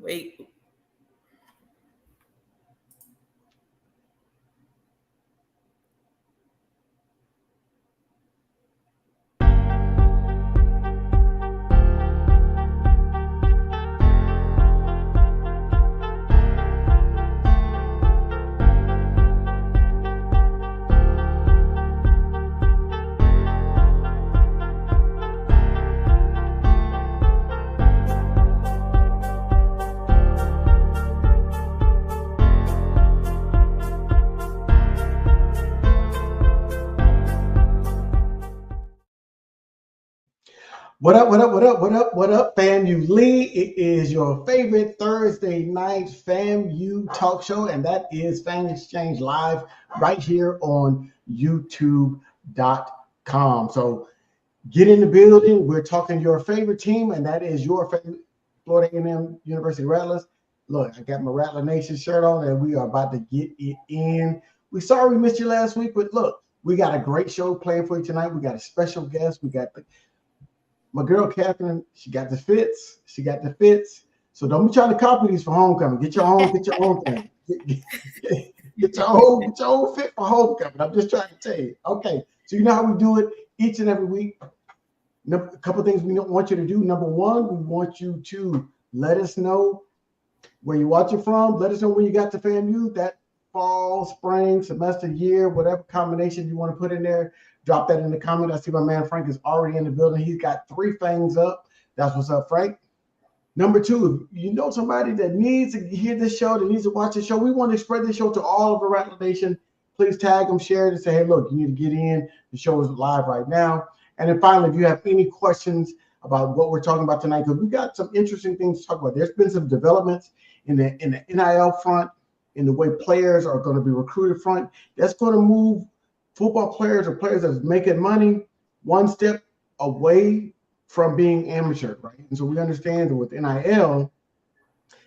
Wait. What up, what up, what up, what up, what up, FAMU Lee? It is your favorite Thursday night FAMU talk show, and that is Fang Exchange Live right here on YouTube.com. So get in the building. We're talking your favorite team, and that is your favorite Florida A&M University Rattlers. Look, I got my Rattler Nation shirt on, and we are about to get it in. We're sorry we missed you last week, but look, we got a great show playing for you tonight. We got a special guest. We got my girl Catherine. She got the fits. So don't be trying to copy these for homecoming. Get your own thing. Get your own fit for homecoming. I'm just trying to tell you. Okay, so you know how we do it each and every week. A couple of things we want you to do. Number one, we want you to let us know where you're watching from. Let us know when you got to FAMU, that fall, spring, semester, year, whatever combination you want to put in there. Drop that in the comment. I see my man Frank is already in the building. He's got 3 fangs up. That's what's up, Frank. Number two, if you know somebody that needs to hear this show, that needs to watch this show, we want to spread this show to all of the Rattler Nation. Please tag them, share it, and say, hey, look, you need to get in. The show is live right now. And then finally, if you have any questions about what we're talking about tonight, because we got some interesting things to talk about. There's been some developments in the NIL front, in the way players are going to be recruited front. That's going to move football players or players that's making money one step away from being amateur, right? And so we understand that with NIL,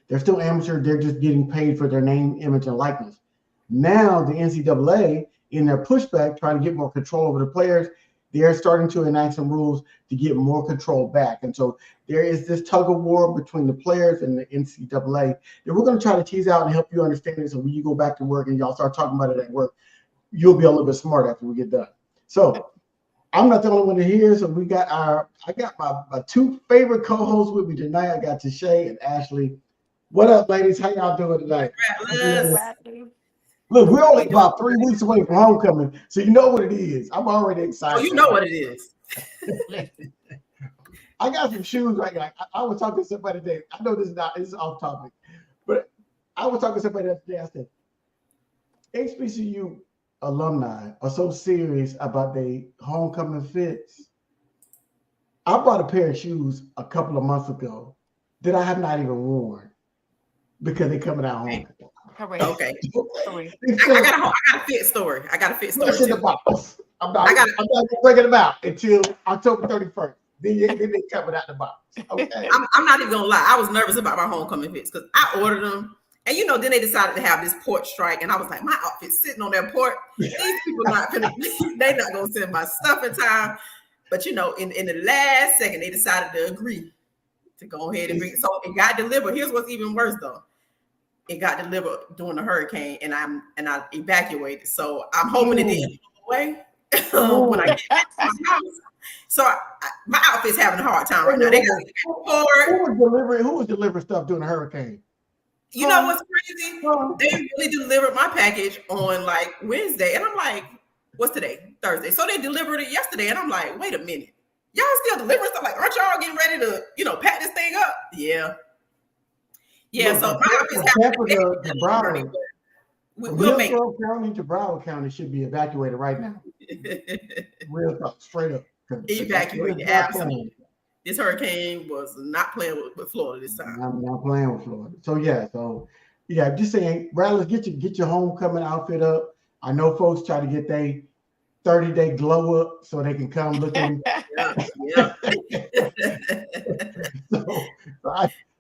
they're still amateur. They're just getting paid for their name, image, and likeness. Now the NCAA, in their pushback, trying to get more control over the players, they're starting to enact some rules to get more control back. And so there is this tug of war between the players and the NCAA that we're going to try to tease out and help you understand it. So when you go back to work and y'all start talking about it at work, you'll be a little bit smart after we get done. So I'm not the only one to hear. So I got my 2 favorite co-hosts with me tonight. I got Tashay and Ashley. What up, ladies? How y'all doing tonight? Look, we're only about 3 weeks away from homecoming, so you know what it is. I'm already excited. Oh, you know what it is. I got some shoes right now. I was talking to somebody today. I know this is off topic, but I was talking to somebody today. I said, HBCU alumni are so serious about their homecoming fits. I bought a pair of shoes a couple of months ago that I have not even worn because they're coming out homecoming. Okay. I got a fit story. What's in the box? I'm not going to bring it about until October 31st. Then they coming out the box. Okay. I'm not even gonna lie. I was nervous about my homecoming fits because I ordered them. And then they decided to have this porch strike, and I was like, my outfit's sitting on that porch. These people they're not gonna send my stuff in time. But in the last second, they decided to agree to go ahead and bring it. So it got delivered. Here's what's even worse though. It got delivered during the hurricane, and I evacuated. So I'm hoping it didn't go away when I get back to my house. So my outfit's having a hard time right now. They got who was delivering stuff during the hurricane? You know what's crazy? They really delivered my package on like Wednesday, and I'm like, what's today? Thursday. So they delivered it yesterday, and I'm like, wait a minute, y'all still delivering stuff? Like, aren't y'all getting ready to pack this thing up? Yeah. Yeah, so my outfit's having we'll make County to Broward County should be evacuated right now. Real talk, straight up. Evacuated, absolutely. This hurricane was not playing with Florida this time. I'm not playing with Florida. So just saying, Rattlers, get your homecoming outfit up. I know folks try to get their 30-day glow up so they can come looking. Yeah. So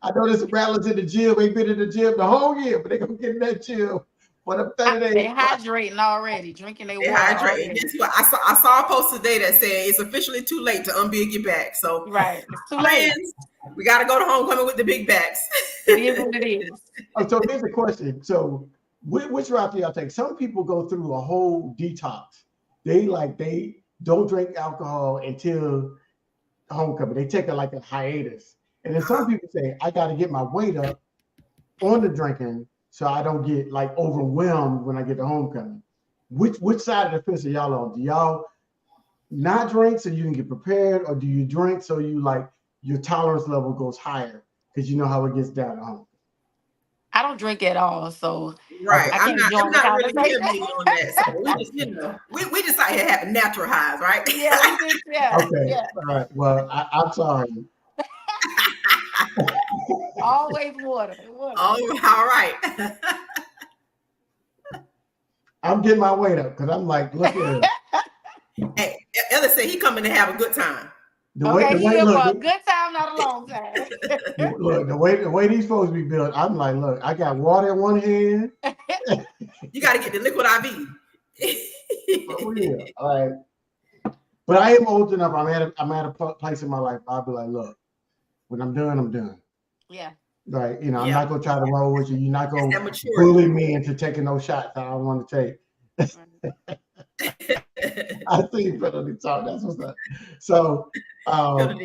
I know there's some Rattlers in the gym. They've been in the gym the whole year, but they're going to get in that gym for the 30 days. They're hydrating already, drinking their water. Hydrating. I saw a post today that said it's officially too late to unbig your back. So right, it's too late. We got to go to homecoming with the big backs. It is what it is. So here's the question. So which route do y'all take? Some people go through a whole detox. They don't drink alcohol until homecoming. They take a hiatus. And then some people say, I got to get my weight up on the drinking so I don't get like overwhelmed when I get to homecoming. Which side of the fence are y'all on? Do y'all not drink so you can get prepared, or do you drink so you your tolerance level goes higher because you know how it gets down at home? I don't drink at all, so right. I can't I'm not really heavy on that. So we just, we just out here having natural highs, right? Yeah, we just, yeah. Okay. Yeah. All right. Well, I'm sorry. Always water. Oh, all right. I'm getting my weight up because I'm like, look at him. Hey, Ella said he coming to have a good time. The way, a good time, not a long time. Look, the way these folks be built, I'm like, look, I got water in one hand. You got to get the liquid IV. Oh, yeah. All right. But I am old enough. I'm at a place in my life. I'll be like, look, when I'm done, I'm done. Yeah. Right. I'm not gonna try to roll with you. You're not gonna bully me into taking those shots that I don't want to take. I see you penalty talk. That's what's up. So I'm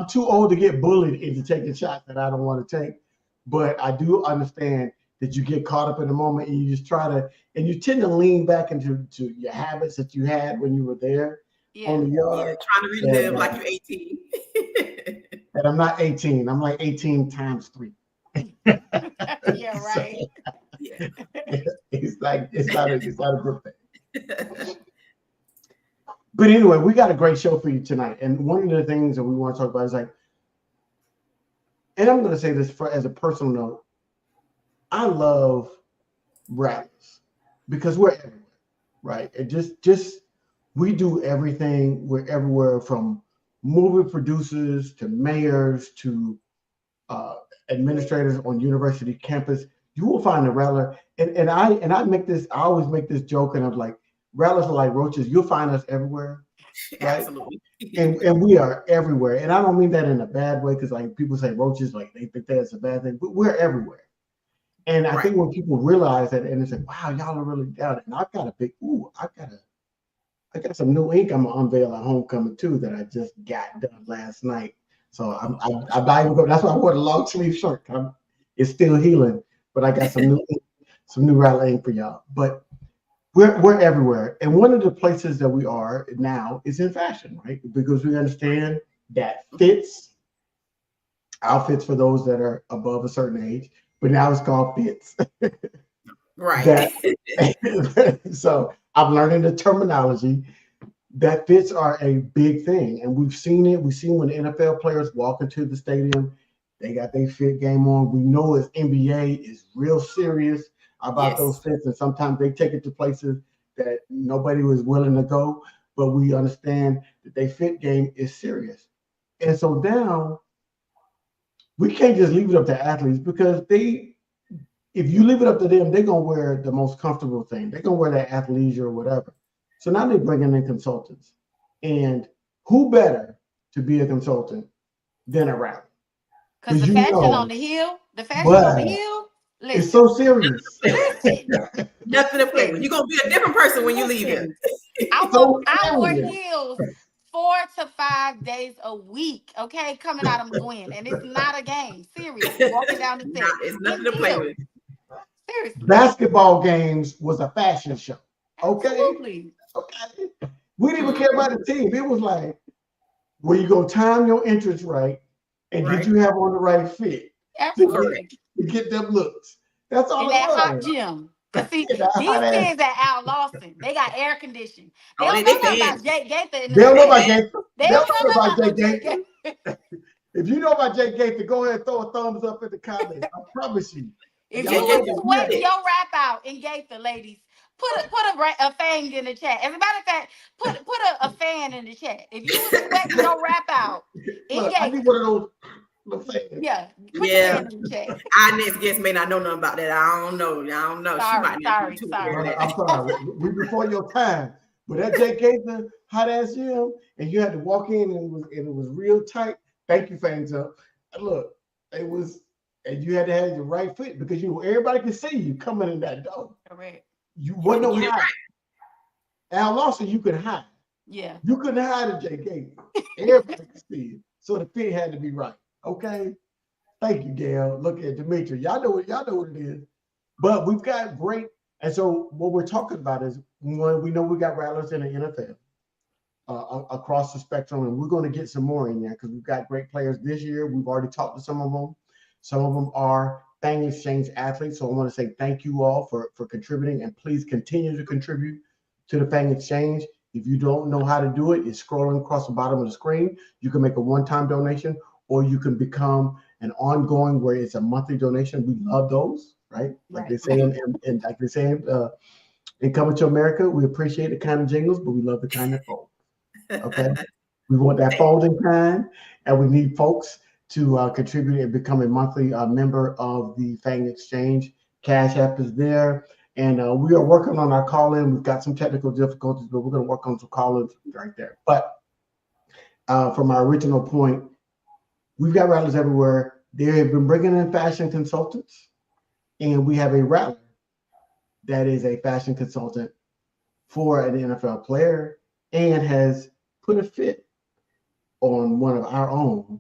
too old to get bullied into taking shots that I don't want to take. But I do understand that you get caught up in the moment and you just and you tend to lean back into your habits that you had when you were there on the yard. Trying to relive like you're 18. And I'm not 18. I'm like 18 times 3. Yeah, right. So, it's not a good thing. But anyway, we got a great show for you tonight. And one of the things that we want to talk about is and I'm going to say this as a personal note, I love rappers because we're everywhere, right? And just we do everything. We're everywhere, from movie producers to mayors to administrators on university campus. You will find a rattler, and I always make this joke, and I'm like, rattlers are like roaches. You'll find us everywhere, right? Absolutely. and we are everywhere, and I don't mean that in a bad way, because like people say roaches, like they think that's a bad thing, but we're everywhere. And I think when people realize that, and they say, "Wow, y'all are really down," and I've got I got some new ink I'm gonna unveil at homecoming too that I just got done last night. So I'm not even going. That's why I wore the long sleeve shirt. It's still healing, but I got some new rattler ink for y'all. But we're everywhere, and one of the places that we are now is in fashion, right? Because we understand that outfits for those that are above a certain age, but now it's called fits. Right. So I'm learning the terminology. That fits are a big thing, and we've seen it. We've seen when NFL players walk into the stadium, they got their fit game on. We know as NBA is real serious about those fits, and sometimes they take it to places that nobody was willing to go. But we understand that their fit game is serious, and so now we can't just leave it up to athletes, because if you leave it up to them, they're gonna wear the most comfortable thing. They're gonna wear that athleisure or whatever. So now they're bringing in consultants, and who better to be a consultant than a rapper? Because the fashion on the hill, listen, it's so serious. Nothing to play with. You're gonna be a different person when you leave it. I wore heels 4 to 5 days a week, okay, coming out of McGuinn, and it's not a game. Seriously, walking down the stairs. It's nothing to play with. Seriously. Basketball games was a fashion show. Okay. Absolutely. Okay. We didn't even care about the team. It was like, were you gonna time your entrance right, and did you have on the right fit? Absolutely. To get them looks. That's all. In that hot gym. See, these kids at Al Lawson, they got air conditioning. They don't know about Jake Gaither. They don't know about Gaither. They don't know about Jake Gaither. If you know about Jake Gaither, go ahead and throw a thumbs up in the comments. I promise you. If you want to sweat your rap out in Gaither, ladies, put a Fang in the chat. As a matter of fact, put a fan in the chat. If you want to sweat your rap out in Gaither. I need one of those. Yeah. Our next guest may not know nothing about that. I don't know. Sorry. I'm sorry. We before your time. But that Jake Gaither hot ass gym, and you had to walk in, and it was real tight. Thank you, Fangs Up. Look, it was, and you had to have your right foot because everybody could see you coming in that door. Correct. You wasn't no hide. Al Lawson, you could hide. Yeah. You couldn't hide at Jay Gates. Everybody could see it. So the fit had to be right. Okay. Thank you, Gail. Look at Dimitri. Y'all know what it is. But we've got great, and so what we're talking about is when we know we got rattlers in the NFL across the spectrum, and we're going to get some more in there because we've got great players this year. We've already talked to some of them. Some of them are Fang Exchange athletes. So I want to say thank you all for contributing, and please continue to contribute to the Fang Exchange. If you don't know how to do it, it's scrolling across the bottom of the screen. You can make a one-time donation, or you can become an ongoing where it's a monthly donation. We love those, right? Like they say in like they say in Coming to America, we appreciate the kind of jingles, but we love the kind that fold. Okay, we want that folding kind, and we need folks to contribute and become a monthly member of the Fang Exchange. Cash App is there. And we are working on our call-in. We've got some technical difficulties, but we're going to work on some call-ins right there. But from our original point, we've got rattlers everywhere. They have been bringing in fashion consultants, and we have a rattler that is a fashion consultant for an NFL player and has put a fit on one of our own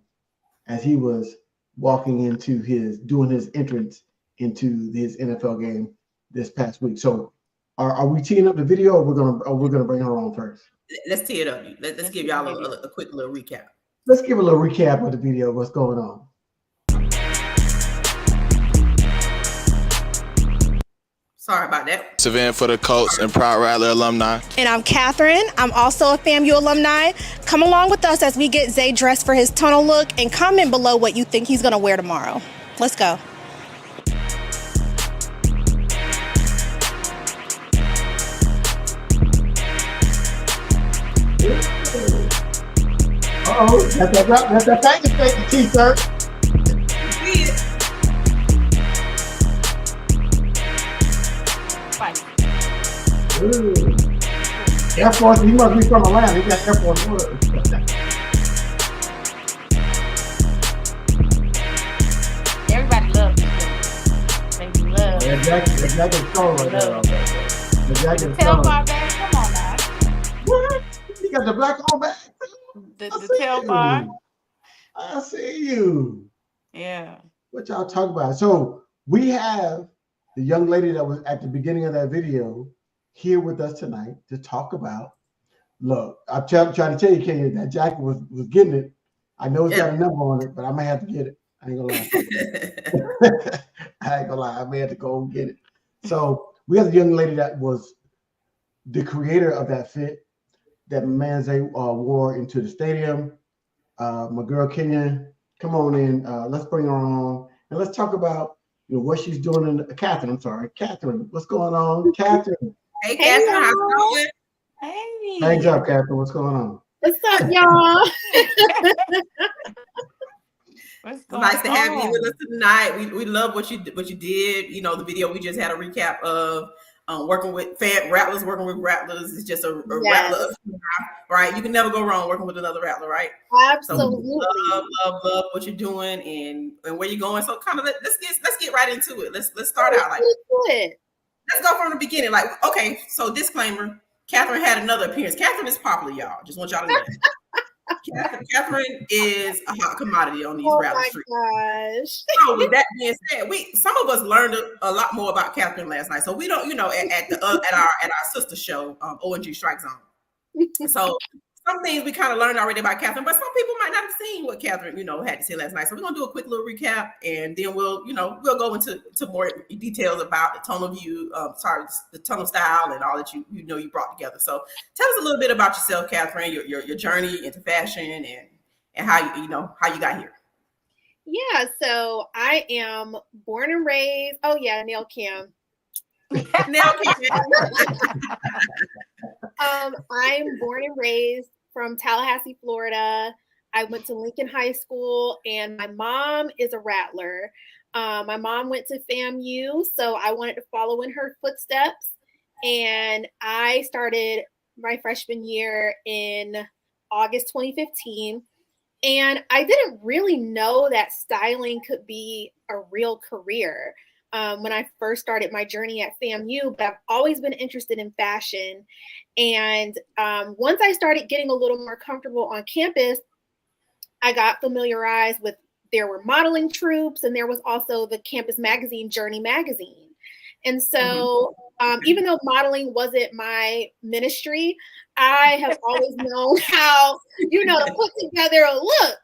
as he was doing his entrance into his NFL game this past week. So are we teeing up the video, or we're gonna bring her on first? Let's tee it up. Let's give y'all a quick little recap. Let's give a little recap of the video, what's going on. Sorry about that. Event for the Colts and Proud Rattler alumni. And I'm Catherine. I'm also a FAMU alumni. Come along with us as we get Zay dressed for his tunnel look, and comment below what you think he's gonna wear tomorrow. Let's go. That's that Fang Exchange t-shirt. Air Force, he must be from Atlanta. He got Air Force One. Everybody loves it. They love it. That jacket is cold right there. The jacket is tail cold. bar bag, come on now. What? He got the black on back. The tail bar. I see you. Yeah. What y'all talking about? So we have the young lady that was at the beginning of that video here with us tonight to talk about. Look, I'm trying to tell you, Kenya, that jacket was getting it. I know it's got a number on it, but I may have to get it. I ain't gonna lie. I ain't gonna lie. I may have to go and get it. So we have the young lady that was the creator of that fit that Manze wore into the stadium. My girl Kenya, come on in. Let's bring her on and let's talk about what she's doing. Catherine, I'm sorry, Catherine. What's going on, Catherine? Hey, Catherine, how's it going? Hey. Thanks up, Catherine. What's going on? What's up, y'all? What's going Nice to have on? you with us tonight. We love what you did. The video we just had a recap of working with rattlers, working with rattlers. It's just a rattler, right? You can never go wrong working with another rattler, right? Absolutely. So love what you're doing and where you're going. So kind of let's get right into it. Let's start out like. Let's go from the beginning. Like, okay, so disclaimer, Catherine had another appearance. Catherine is popular, y'all. Just want y'all to know that. Catherine is a hot commodity on these rattler streets. Oh my gosh. So with that being said, some of us learned a lot more about Catherine last night. So we don't, at our sister show, ONG Strike Zone. So some things we kind of learned already about Catherine, but some people might not have seen what Catherine, had to say last night. So we're gonna do a quick little recap, and then we'll go into more details about the tunnel view, the tunnel style, and all that you brought together. So tell us a little bit about yourself, Catherine, your journey into fashion, and how you got here. Yeah, so I am born and raised. Oh yeah, nail cam. I'm born and raised from Tallahassee, Florida. I went to Lincoln High School, and my mom is a rattler. My mom went to FAMU, so I wanted to follow in her footsteps. And I started my freshman year in August 2015. And I didn't really know that styling could be a real career when I first started my journey at FAMU, but I've always been interested in fashion. And once I started getting a little more comfortable on campus, I got familiarized with, there were modeling troops, and there was also the campus magazine, Journey Magazine. And so even though modeling wasn't my ministry, I have always known how, to put together a look.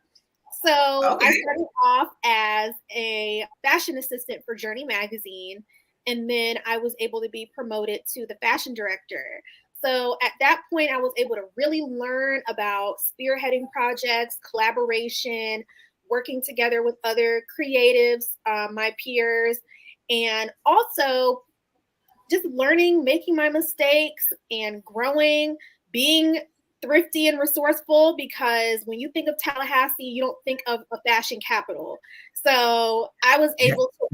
So I started off as a fashion assistant for Journey Magazine, and then I was able to be promoted to the fashion director. So at that point, I was able to really learn about spearheading projects, collaboration, working together with other creatives, my peers, and also just learning, making my mistakes and growing, being thrifty and resourceful, because when you think of Tallahassee, you don't think of a fashion capital. So I was able to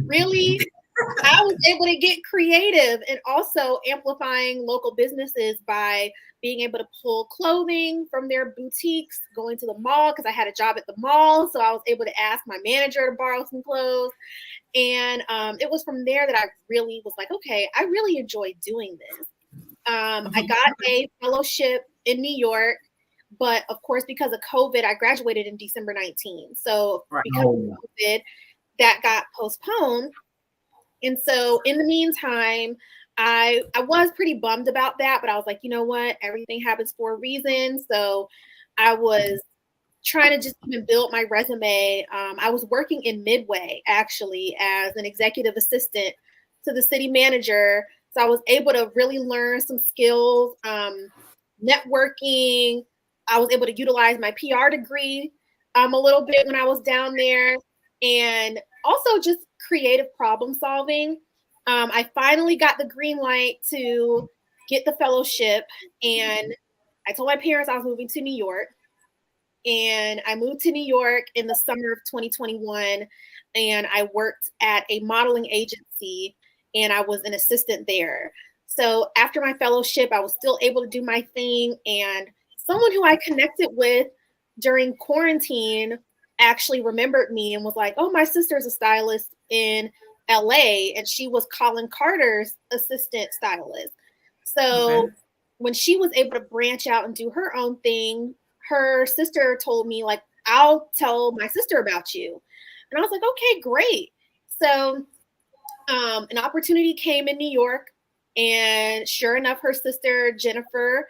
get creative, and also amplifying local businesses by being able to pull clothing from their boutiques, going to the mall, because I had a job at the mall. So I was able to ask my manager to borrow some clothes. And it was from there that I really was like, okay, I really enjoy doing this. I got a fellowship in New York, but of course, because of COVID, I graduated in December 19. So because of COVID, that got postponed. And so in the meantime, I was pretty bummed about that, but I was like, you know what? Everything happens for a reason. So I was trying to just even build my resume. I was working in Midway, actually, as an executive assistant to the city manager. So I was able to really learn some skills, networking. I was able to utilize my PR degree a little bit when I was down there, and also just creative problem solving. I finally got the green light to get the fellowship, and I told my parents I was moving to New York. And I moved to New York in the summer of 2021, and I worked at a modeling agency, and I was an assistant there. So after my fellowship, I was still able to do my thing, and someone who I connected with during quarantine actually remembered me and was like, oh, my sister's a stylist in LA, and she was Colin Carter's assistant stylist. So when she was able to branch out and do her own thing, her sister told me, like, I'll tell my sister about you. And I was like, okay, great. So an opportunity came in New York, and sure enough, her sister, Jennifer,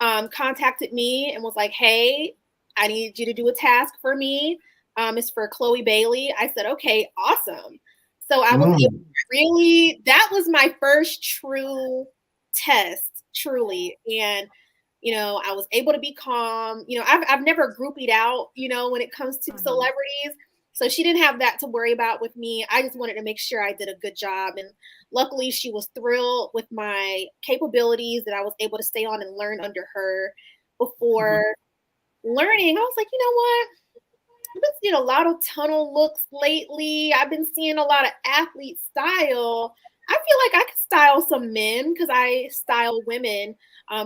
contacted me and was like, hey, I need you to do a task for me. It's for Chloe Bailey. I said, okay, awesome. So I was able to really, that was my first true test, truly. And I was able to be calm. I've never groupied out, when it comes to celebrities. So she didn't have that to worry about with me. I just wanted to make sure I did a good job. And luckily she was thrilled with my capabilities, that I was able to stay on and learn under her. Before learning, I was like, you know what? I've been seeing a lot of tunnel looks lately. I've been seeing a lot of athlete style. I feel like I could style some men, because I style women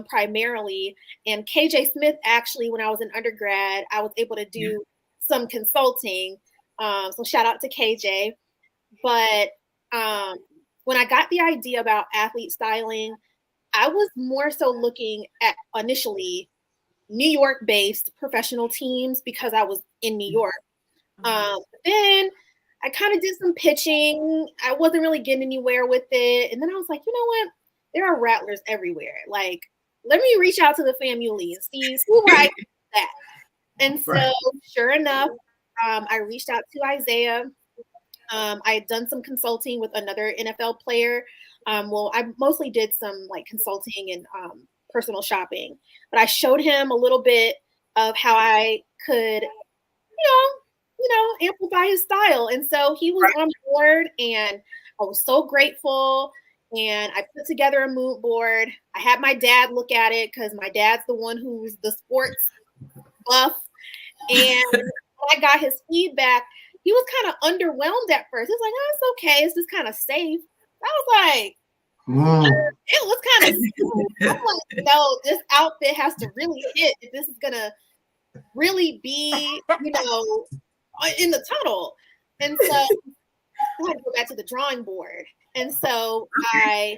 primarily. And KJ Smith, actually, when I was in undergrad, I was able to do some consulting. So shout out to KJ. But when I got the idea about athlete styling, I was more so looking at initially New York-based professional teams, because I was in New York. Then I kind of did some pitching. I wasn't really getting anywhere with it. And then I was like, you know what? There are rattlers everywhere. Like, let me reach out to the FAMU and see where I can do that. And so sure enough, I reached out to Isaiah. I had done some consulting with another NFL player. Well, I mostly did some like consulting and personal shopping, but I showed him a little bit of how I could, amplify his style. And so he was on board, and I was so grateful. And I put together a mood board. I had my dad look at it, because my dad's the one who's the sports buff. And when I got his feedback, he was kind of underwhelmed at first. He was like, oh, it's okay. It's just kind of safe. I was like, it was kind of I'm like, no, this outfit has to really hit if this is going to really be, in the tunnel. And so I had to go back to the drawing board. And so I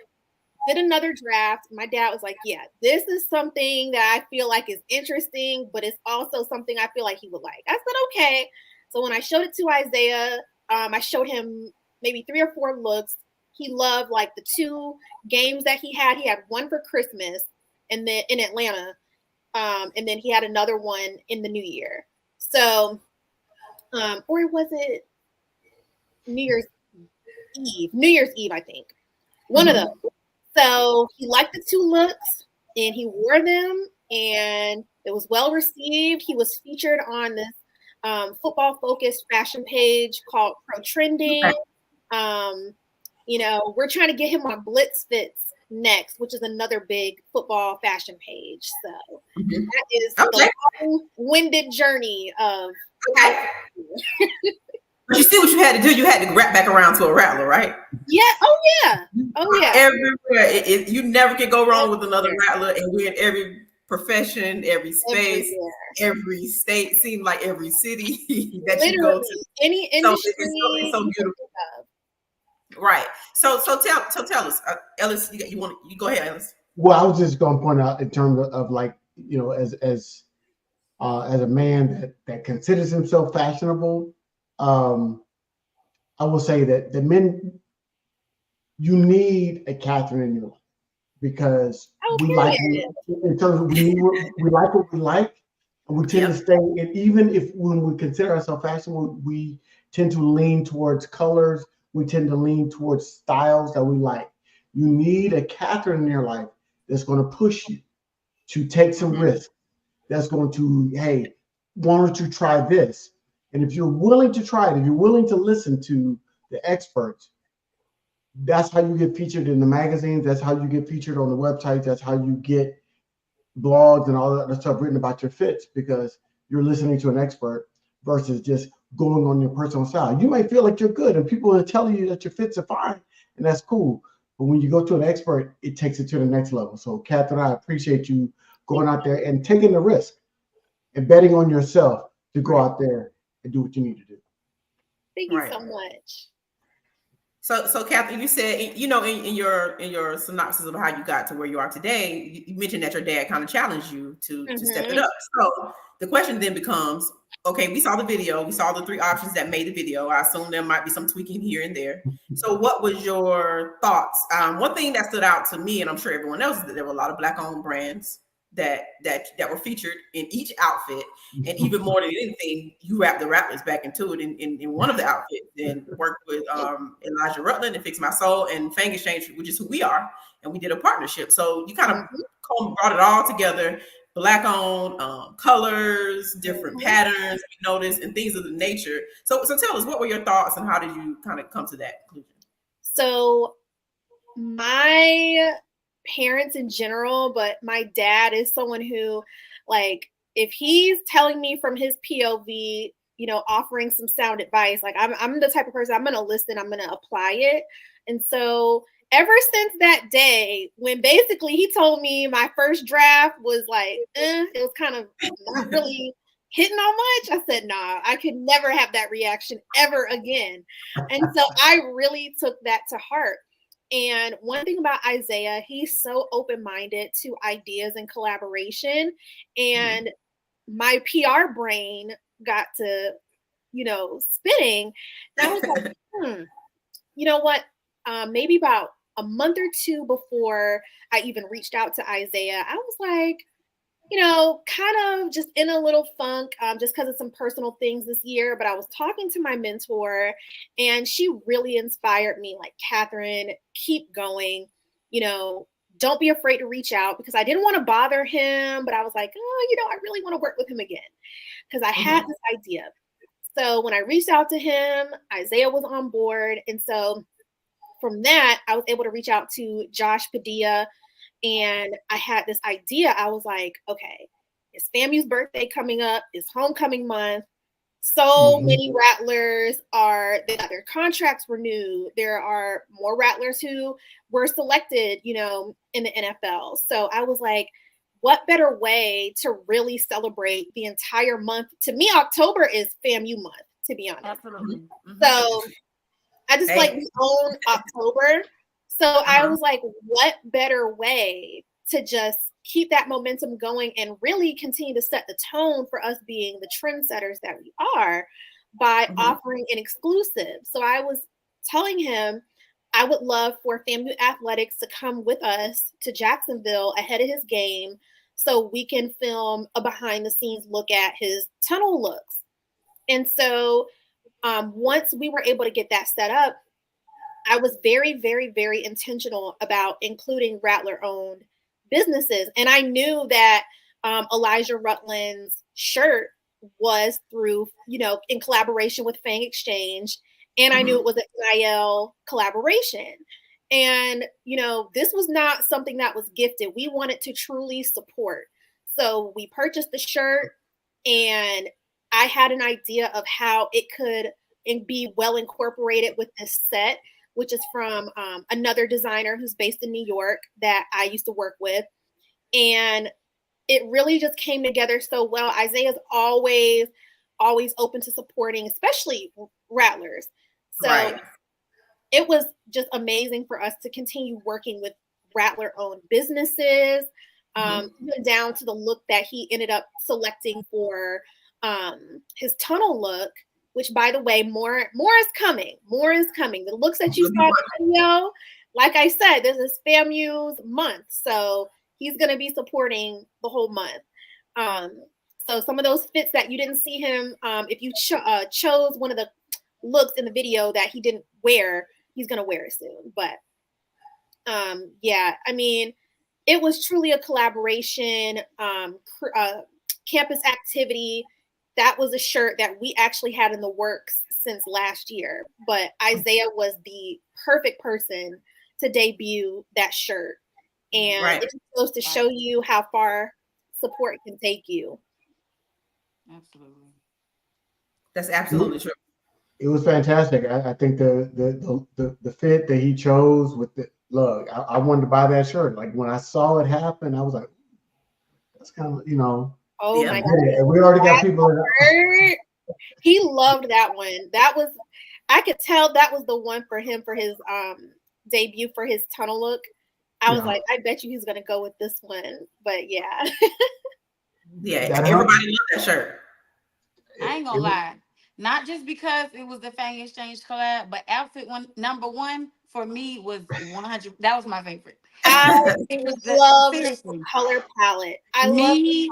did another draft. My dad was like, yeah, this is something that I feel like is interesting, but it's also something I feel like he would like. I said, okay. So when I showed it to Isaiah, I showed him maybe 3 or 4 looks. He loved like the 2 games that he had. He had one for Christmas and then in Atlanta. And then he had another one in the new year. So, or was it New Year's Eve? New Year's Eve, I think. One of those. So he liked the 2 looks and he wore them and it was well received. He was featured on this football focused fashion page called Pro Trending. We're trying to get him on Blitz Fits next, which is another big football fashion page. So that is the long-winded journey of how. But you see what you had to do. You had to wrap back around to a rattler, right? Yeah. Oh yeah. Everywhere. You never can go wrong with another rattler, and we're in every profession, every space, every state. Seemed like every city that you go to. Any industry. It's so beautiful. Right. So tell us, Ellis. You go ahead, Ellis. Well, I was just going to point out in terms of like, as a man that considers himself fashionable. I will say that the men, you need a Catherine in your life because we like in terms of we like what we like, and we tend to stay. And even if when we consider ourselves fashionable, we tend to lean towards colors. We tend to lean towards styles that we like. You need a Catherine in your life that's going to push you to take some risks. That's going to, hey, why don't you try this? And if you're willing to try it, if you're willing to listen to the experts, that's how you get featured in the magazines. That's how you get featured on the websites. That's how you get blogs and all that other stuff written about your fits, because you're listening to an expert versus just going on your personal style. You may feel like you're good and people are telling you that your fits are fine, and that's cool. But when you go to an expert, it takes it to the next level. So Catherine, I appreciate you going out there and taking the risk and betting on yourself to go out there and do what you need to do. Thank you so much. So Catherine, you said, in your synopsis of how you got to where you are today, you mentioned that your dad kind of challenged you to step it up. So the question then becomes, okay, we saw the video, we saw the 3 options that made the video. I assume there might be some tweaking here and there. So what was your thoughts? One thing that stood out to me, and I'm sure everyone else, is that there were a lot of Black-owned brands that were featured in each outfit, and even more than anything, you wrapped the Rattlers back into it in one of the outfits, and worked with Elijah Rutland and Fix My Soul and Fang Exchange, which is who we are, and we did a partnership. So you kind of brought it all together, Black-owned, colors, different patterns we noticed, and things of the nature. So tell us, what were your thoughts, and how did you kind of come to that conclusion? So my parents in general, but my dad is someone who, like, if he's telling me from his POV, offering some sound advice, like I'm the type of person, I'm going to listen, I'm going to apply it. And so ever since that day, when basically he told me my first draft was like, it was kind of not really hitting on much, I said, nah, I could never have that reaction ever again. And so I really took that to heart. And one thing about Isaiah, he's so open-minded to ideas and collaboration. And my PR brain got to, spinning. And I was like, you know what? Maybe about a month or 2 before I even reached out to Isaiah, I was like, kind of just in a little funk, just because of some personal things this year. But I was talking to my mentor, and she really inspired me. Like, Catherine, keep going. Don't be afraid to reach out, because I didn't want to bother him. But I was like, I really want to work with him again, because I had this idea. So when I reached out to him, Isaiah was on board. And so from that, I was able to reach out to Josh Padilla. And I had this idea. I was like, okay, it's FAMU's birthday coming up. It's homecoming month. So many Rattlers they got their contracts renewed. There are more Rattlers who were selected, in the NFL. So I was like, what better way to really celebrate the entire month? To me, October is FAMU month, to be honest. Absolutely. So I just like we own October. So I was like, what better way to just keep that momentum going and really continue to set the tone for us being the trendsetters that we are by offering an exclusive. So I was telling him I would love for FAMU Athletics to come with us to Jacksonville ahead of his game so we can film a behind the scenes look at his tunnel looks. And so once we were able to get that set up, I was very, very, very intentional about including Rattler-owned businesses. And I knew that Elijah Rutland's shirt was through, in collaboration with Fang Exchange. And I knew it was an NIL collaboration. And, this was not something that was gifted. We wanted to truly support. So we purchased the shirt, and I had an idea of how it could be well incorporated with this set, which is from another designer who's based in New York that I used to work with. And it really just came together so well. Isaiah's always open to supporting, especially Rattlers. So it was just amazing for us to continue working with Rattler-owned businesses, even down to the look that he ended up selecting for his tunnel look, which, by the way, more is coming. More is coming. The looks that you saw in the video, like I said, this is FAMU's month. So he's going to be supporting the whole month. So some of those fits that you didn't see him, if you chose one of the looks in the video that he didn't wear, he's going to wear it soon. But yeah, I mean, it was truly a collaboration, campus activity. That was a shirt that we actually had in the works since last year, but Isaiah was the perfect person to debut that shirt. And it just goes to show you how far support can take you. Absolutely. That's absolutely true. It was fantastic. I think the fit that he chose with the look, I wanted to buy that shirt. Like when I saw it happen, I was like, that's kind of, Oh my God. And we already got people He loved that one. I could tell that was the one for him for his debut for his tunnel look. I was like, I bet you he's gonna go with this one. But yeah. Everybody loved that shirt. I ain't gonna lie. Not just because it was the Fang Exchange collab, but outfit number one for me was 100. That was my favorite. I love the color palette. The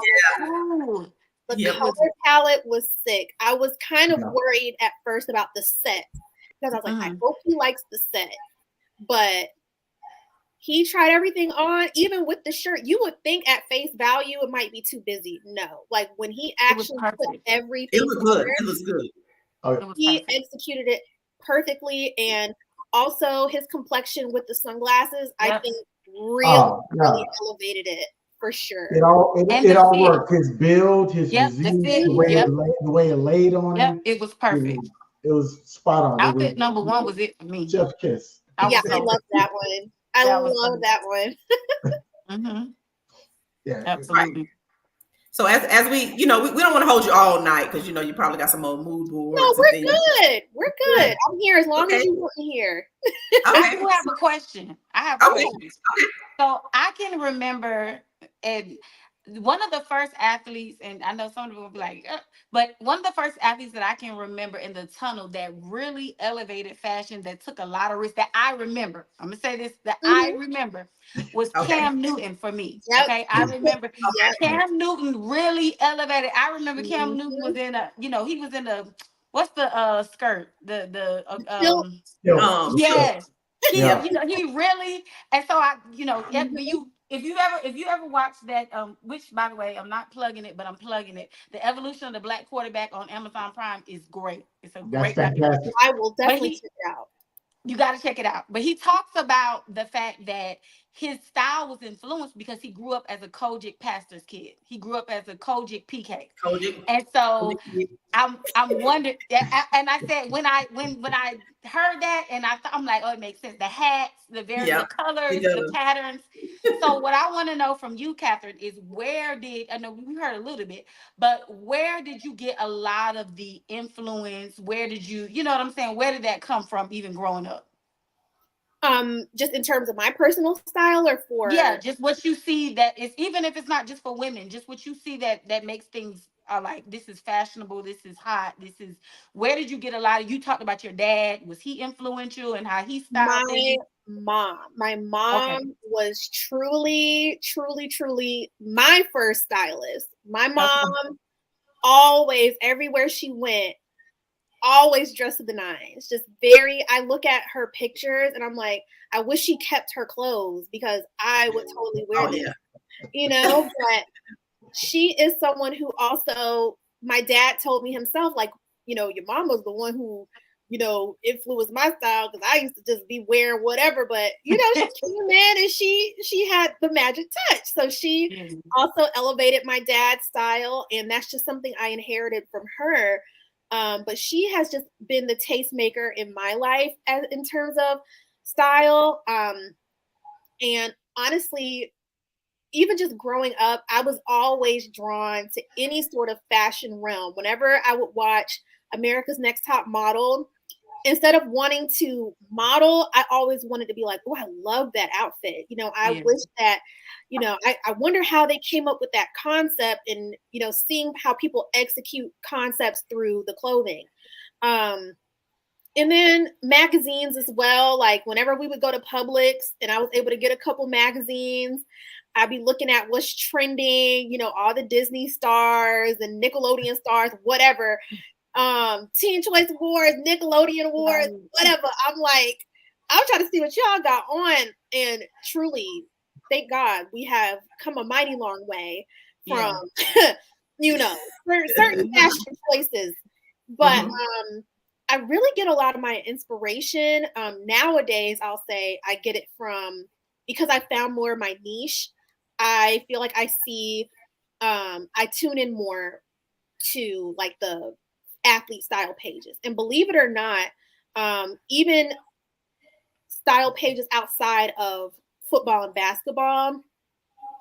color palette was sick. I was kind of worried at first about the set because I was like, I hope he likes the set. But he tried everything on, even with the shirt. You would think at face value it might be too busy. No, like when he actually put everything, it was good. It was good. He executed it perfectly, and also his complexion with the sunglasses, I think really elevated it for sure. It all worked. His build, his physique, the way it laid on him. It was perfect. It was spot on. Outfit number one was it for me. Chef's kiss. I love that one. I love that one. Yeah, absolutely. Right. So as we, we don't want to hold you all night because you probably got some more mood boards. No, we're good. We're good. I'm here as long as you want me here. I do have a question. So I can remember, and one of the first athletes, and I know some of them will be like, but one of the first athletes that I can remember in the tunnel that really elevated fashion, that took a lot of risks, that I remember, I'm gonna say this, that I remember was Cam Newton for me. Okay, I remember Cam Newton really elevated. I remember Cam Newton was in a, he was in a, what's the skirt, yes. He really, and so if you ever watched that, which by the way, I'm not plugging it, but I'm plugging it. The Evolution of the Black Quarterback on Amazon Prime is great. It's a great documentary. I will definitely check it out. You got to check it out. But he talks about the fact that his style was influenced because he grew up as a Kojic pastor's kid. He grew up as a Kojic PK. Kojic. And so I'm wondering, and I said when I heard that, and I'm like, oh, it makes sense. The hats, the Yep, colors, it the does. patterns. So what I want to know from you, Catherine, is I know we heard a little bit, but where did you get a lot of the influence? Where did you know what I'm saying? Where did that come from, even growing up? Just in terms of my personal style, or for just what you see that is, even if it's not just for women, just what you see that makes things like, this is fashionable, this is hot, this is, where did you get a lot of, you talked about your dad, was he influential and how he styled things? My mom Okay. was truly my first stylist. My mom always, everywhere she went, always dressed to the nines. Just I look at her pictures and I'm like, I wish she kept her clothes because I would totally wear them. But she is someone who also, my dad told me himself, like, your mom was the one who, influenced my style, because I used to just be wearing whatever, but she came in and she had the magic touch. So she also elevated my dad's style, and that's just something I inherited from her. But she has just been the tastemaker in my life in terms of style. And honestly, even just growing up, I was always drawn to any sort of fashion realm. Whenever I would watch America's Next Top Model, instead of wanting to model, I always wanted to be like, oh, I love that outfit. I wish that, I wonder how they came up with that concept, and, seeing how people execute concepts through the clothing. And then magazines as well. Like whenever we would go to Publix and I was able to get a couple magazines, I'd be looking at what's trending, all the Disney stars and Nickelodeon stars, whatever. Teen Choice Awards, Nickelodeon Awards, whatever. I'm like, I'm trying to see what y'all got on. And truly, thank God, we have come a mighty long way from, certain fashion choices. But I really get a lot of my inspiration. Nowadays, I'll say I get it from, because I found more of my niche. I feel like I see, I tune in more to like the athlete style pages. And believe it or not, even style pages outside of football and basketball,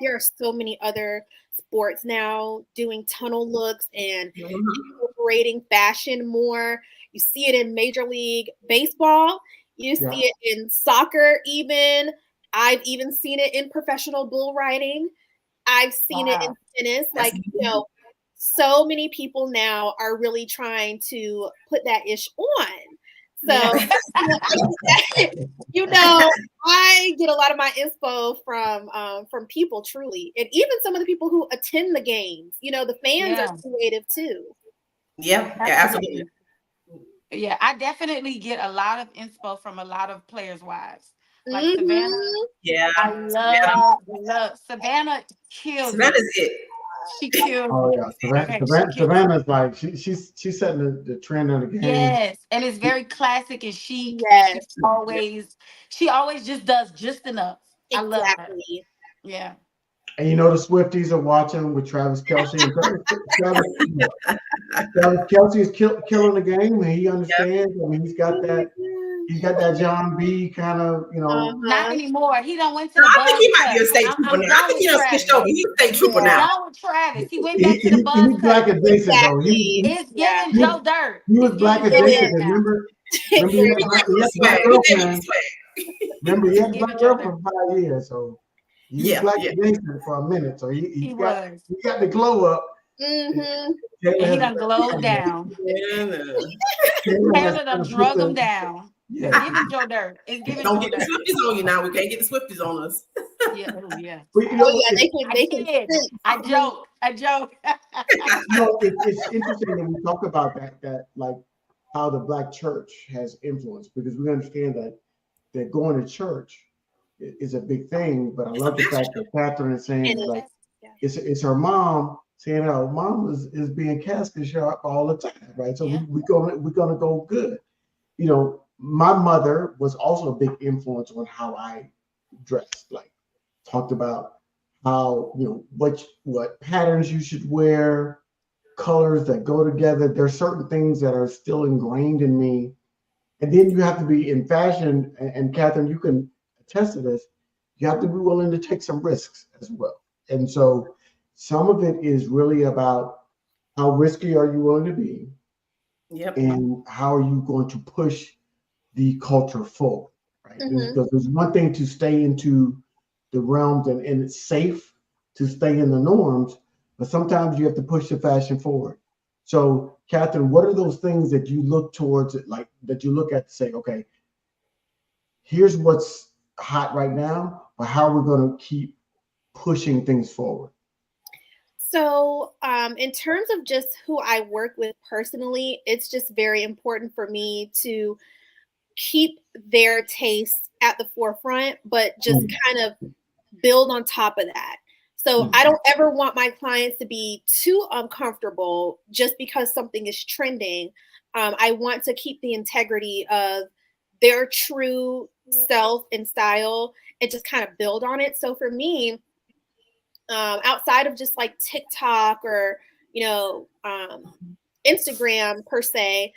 there are so many other sports now doing tunnel looks and incorporating fashion more. You see it in Major League Baseball. You see it in soccer even. I've even seen it in professional bull riding. I've seen it in tennis. Like, so many people now are really trying to put that ish on. So, I get a lot of my inspo from people, truly. And even some of the people who attend the games, the fans are creative too. Yeah, absolutely. Yeah, I definitely get a lot of inspo from a lot of players' wives. Like Savannah. Yeah. I love Savannah kills. Savannah's it. She killed. Oh yeah, Savannah's like she's setting the trend in the game. Yes, and it's very classic and chic. Yes. She always just does just enough. Exactly. I love her. Yeah. And the Swifties are watching with Travis Kelce. And Travis Kelce is killing the game, and he understands. I mean, he's got that John B. kind of, Not anymore. He done went to the bus. He might be a state trooper now. I think he done switched over. He's a state trooper now. Done with Travis. He went back to the bus. He's black adjacent though. It's giving Joe Dirt. He was black adjacent. Remember he had black girlfriend. Remember he had black girlfriend for 5 years, so. He was black adjacent for a minute, so he got the glow up. And he done glowed down. Taylor done drug him down. Yeah. Give him Joe Dirt. Don't get the Swifties on you now. We can't get the Swifties on us. Yeah. But, they can. I joke. It's interesting that we talk about that like how the black church has influence, because we understand that going to church is a big thing. But I love the fact that Catherine is saying like it's her mom saying, "Oh, mom is being casket sharp all the time, right?" So we're gonna go good. My mother was also a big influence on how I dressed. Like talked about how, what patterns you should wear, colors that go together. There's certain things that are still ingrained in me. And then you have to be in fashion, and Catherine, you can attest to this, you have to be willing to take some risks as well. And so some of it is really about how risky are you willing to be, Yep. and how are you going to push the culture forward, right? There's one thing to stay into the realms and it's safe to stay in the norms, but sometimes you have to push the fashion forward. So, Catherine, what are those things that you look towards, like that you look at to say, okay, here's what's hot right now, but how are we going to keep pushing things forward? So, in terms of just who I work with personally, it's just very important for me to keep their taste at the forefront, but just kind of build on top of that. So I don't ever want my clients to be too uncomfortable just because something is trending. I want to keep the integrity of their true self and style and just kind of build on it. So for me, outside of just like TikTok or, Instagram per se,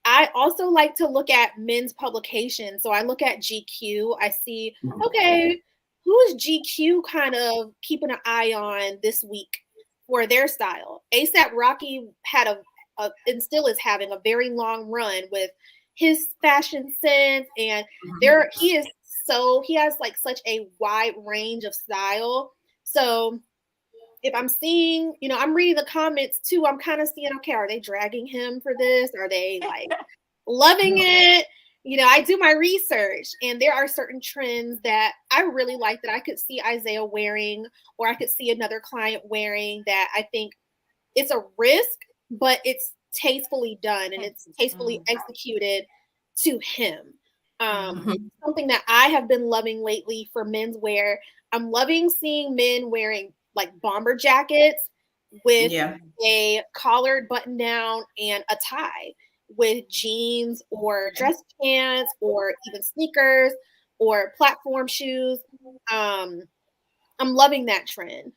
I also like to look at men's publications. So I look at GQ. I see, okay, who is GQ kind of keeping an eye on this week for their style? ASAP Rocky had and still is having a very long run with his fashion sense, and he has like such a wide range of style. So if I'm seeing, I'm reading the comments too, I'm kind of seeing, okay, are they dragging him for this? Are they like loving it? I do my research, and there are certain trends that I really like that I could see Isaiah wearing, or I could see another client wearing, that I think it's a risk, but it's tastefully done and it's tastefully executed to him. Something that I have been loving lately for menswear, I'm loving seeing men wearing like bomber jackets with a collared button down and a tie, with jeans or dress pants or even sneakers or platform shoes. I'm loving that trend.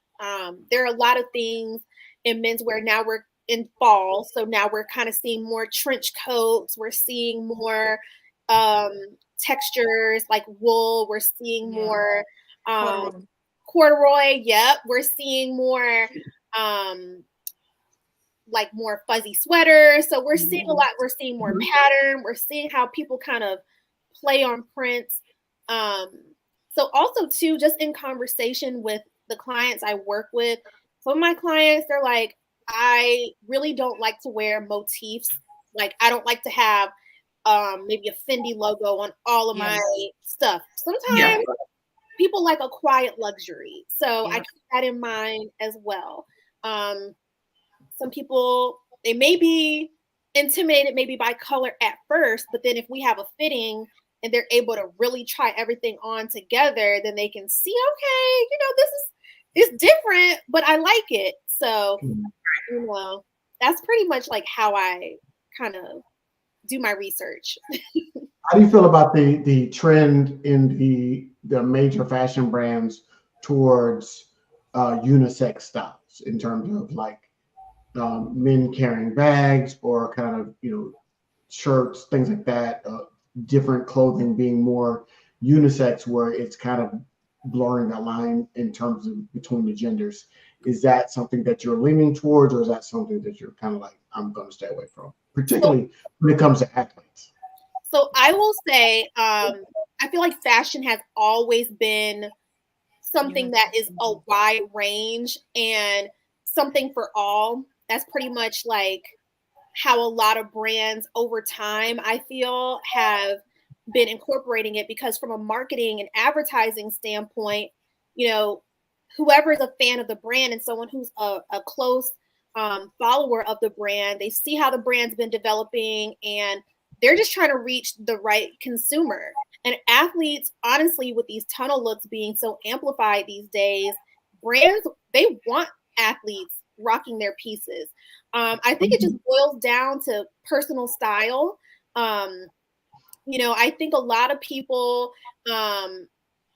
There are a lot of things in menswear now. We're in fall, so now we're kind of seeing more trench coats. We're seeing more textures like wool. We're seeing more corduroy. Yep, we're seeing more like more fuzzy sweaters. So we're seeing a lot. We're seeing more pattern. We're seeing how people kind of play on prints. So also too, just in conversation with the clients I work with, some of my clients, they're like, I really don't like to wear motifs. Like I don't like to have maybe a Fendi logo on all of my stuff. Sometimes people like a quiet luxury. So I keep that in mind as well. Some people, they may be intimidated maybe by color at first, but then if we have a fitting and they're able to really try everything on together, then they can see, okay, this is different, but I like it. So, that's pretty much like how I kind of do my research. How do you feel about the trend in the major fashion brands towards unisex styles, in terms of like men carrying bags or kind of shirts, things like that, different clothing being more unisex, where it's kind of blurring the line in terms of between the genders? Is that something that you're leaning towards, or is that something that you're kind of like, I'm going to stay away from, particularly when it comes to athletes? So I will say, I feel like fashion has always been something that is a wide range and something for all. That's pretty much like how a lot of brands over time, I feel, have been incorporating it, because from a marketing and advertising standpoint, whoever is a fan of the brand and someone who's a close follower of the brand, they see how the brand's been developing and they're just trying to reach the right consumer. And athletes, honestly, with these tunnel looks being so amplified these days, brands, they want athletes rocking their pieces. I think it just boils down to personal style. I think a lot of people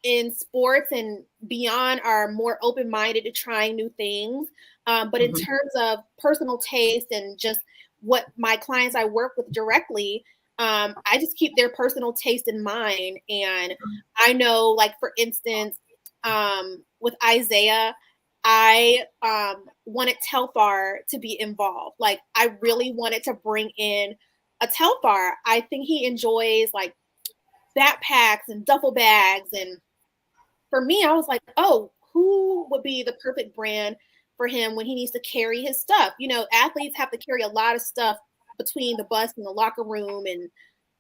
in sports and beyond are more open-minded to trying new things. But in terms of personal taste and just what my clients I work with directly, I just keep their personal taste in mind. And I know, like, for instance, with Isaiah, I wanted Telfar to be involved. Like, I really wanted to bring in a Telfar. I think he enjoys like backpacks and duffel bags. And for me, I was like, oh, who would be the perfect brand for him when he needs to carry his stuff? You know, athletes have to carry a lot of stuff between the bus and the locker room and,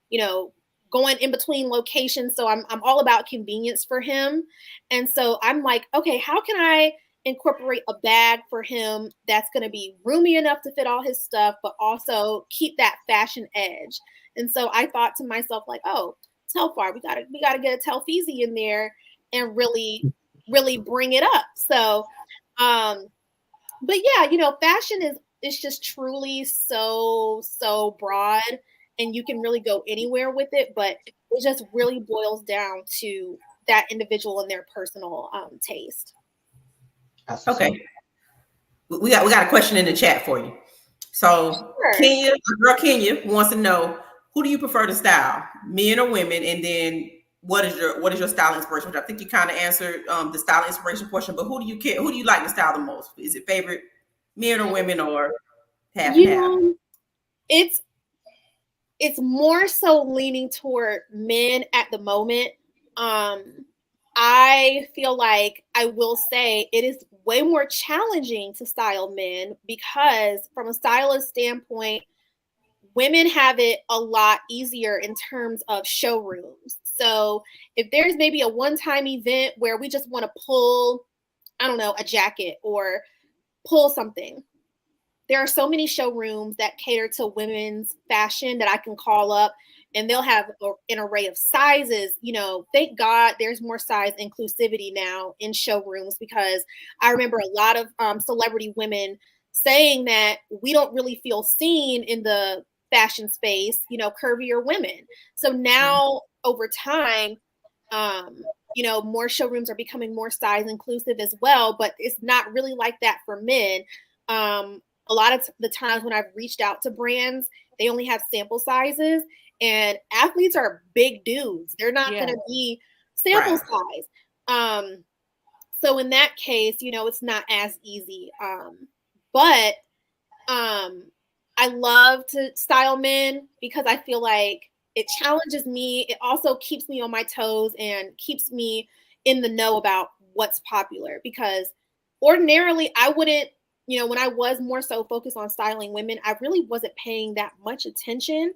you know, going in between locations. So I'm all about convenience for him. And so I'm like, okay, how can I incorporate a bag for him that's going to be roomy enough to fit all his stuff, but also keep that fashion edge? And so I thought to myself, like, oh, Telfar, we gotta get a Telfeezy in there and really bring it up. So but yeah, you know, fashion is just truly so broad, and you can really go anywhere with it, but it just really boils down to that individual and their personal taste. Okay. We got a question in the chat for you. So Sure. Kenya, our girl Kenya wants to know, who do you prefer to style, men or women? And then what is your style inspiration? Which I think you kind of answered the style inspiration portion, but who do you like to style the most? Is it favorite men or women, or half and half? It's more so leaning toward men at the moment. I feel like, I will say, it is way more challenging to style men because from a stylist standpoint, women have it a lot easier in terms of showrooms. So if there's maybe a one-time event where we just want to pull, I don't know, a jacket or pull something, there are so many showrooms that cater to women's fashion that I can call up and they'll have an array of sizes. You know, thank God there's more size inclusivity now in showrooms, because I remember a lot of celebrity women saying that we don't really feel seen in the fashion space, you know, curvier women. So now over time, you know, more showrooms are becoming more size inclusive as well, but it's not really like that for men. A lot of the times when I've reached out to brands, they only have sample sizes, and athletes are big dudes. They're not going to be sample size. So in that case, you know, it's not as easy. But I love to style men because I feel like it challenges me. It also keeps me on my toes and keeps me in the know about what's popular, because ordinarily I wouldn't, you know, when I was more so focused on styling women, I really wasn't paying that much attention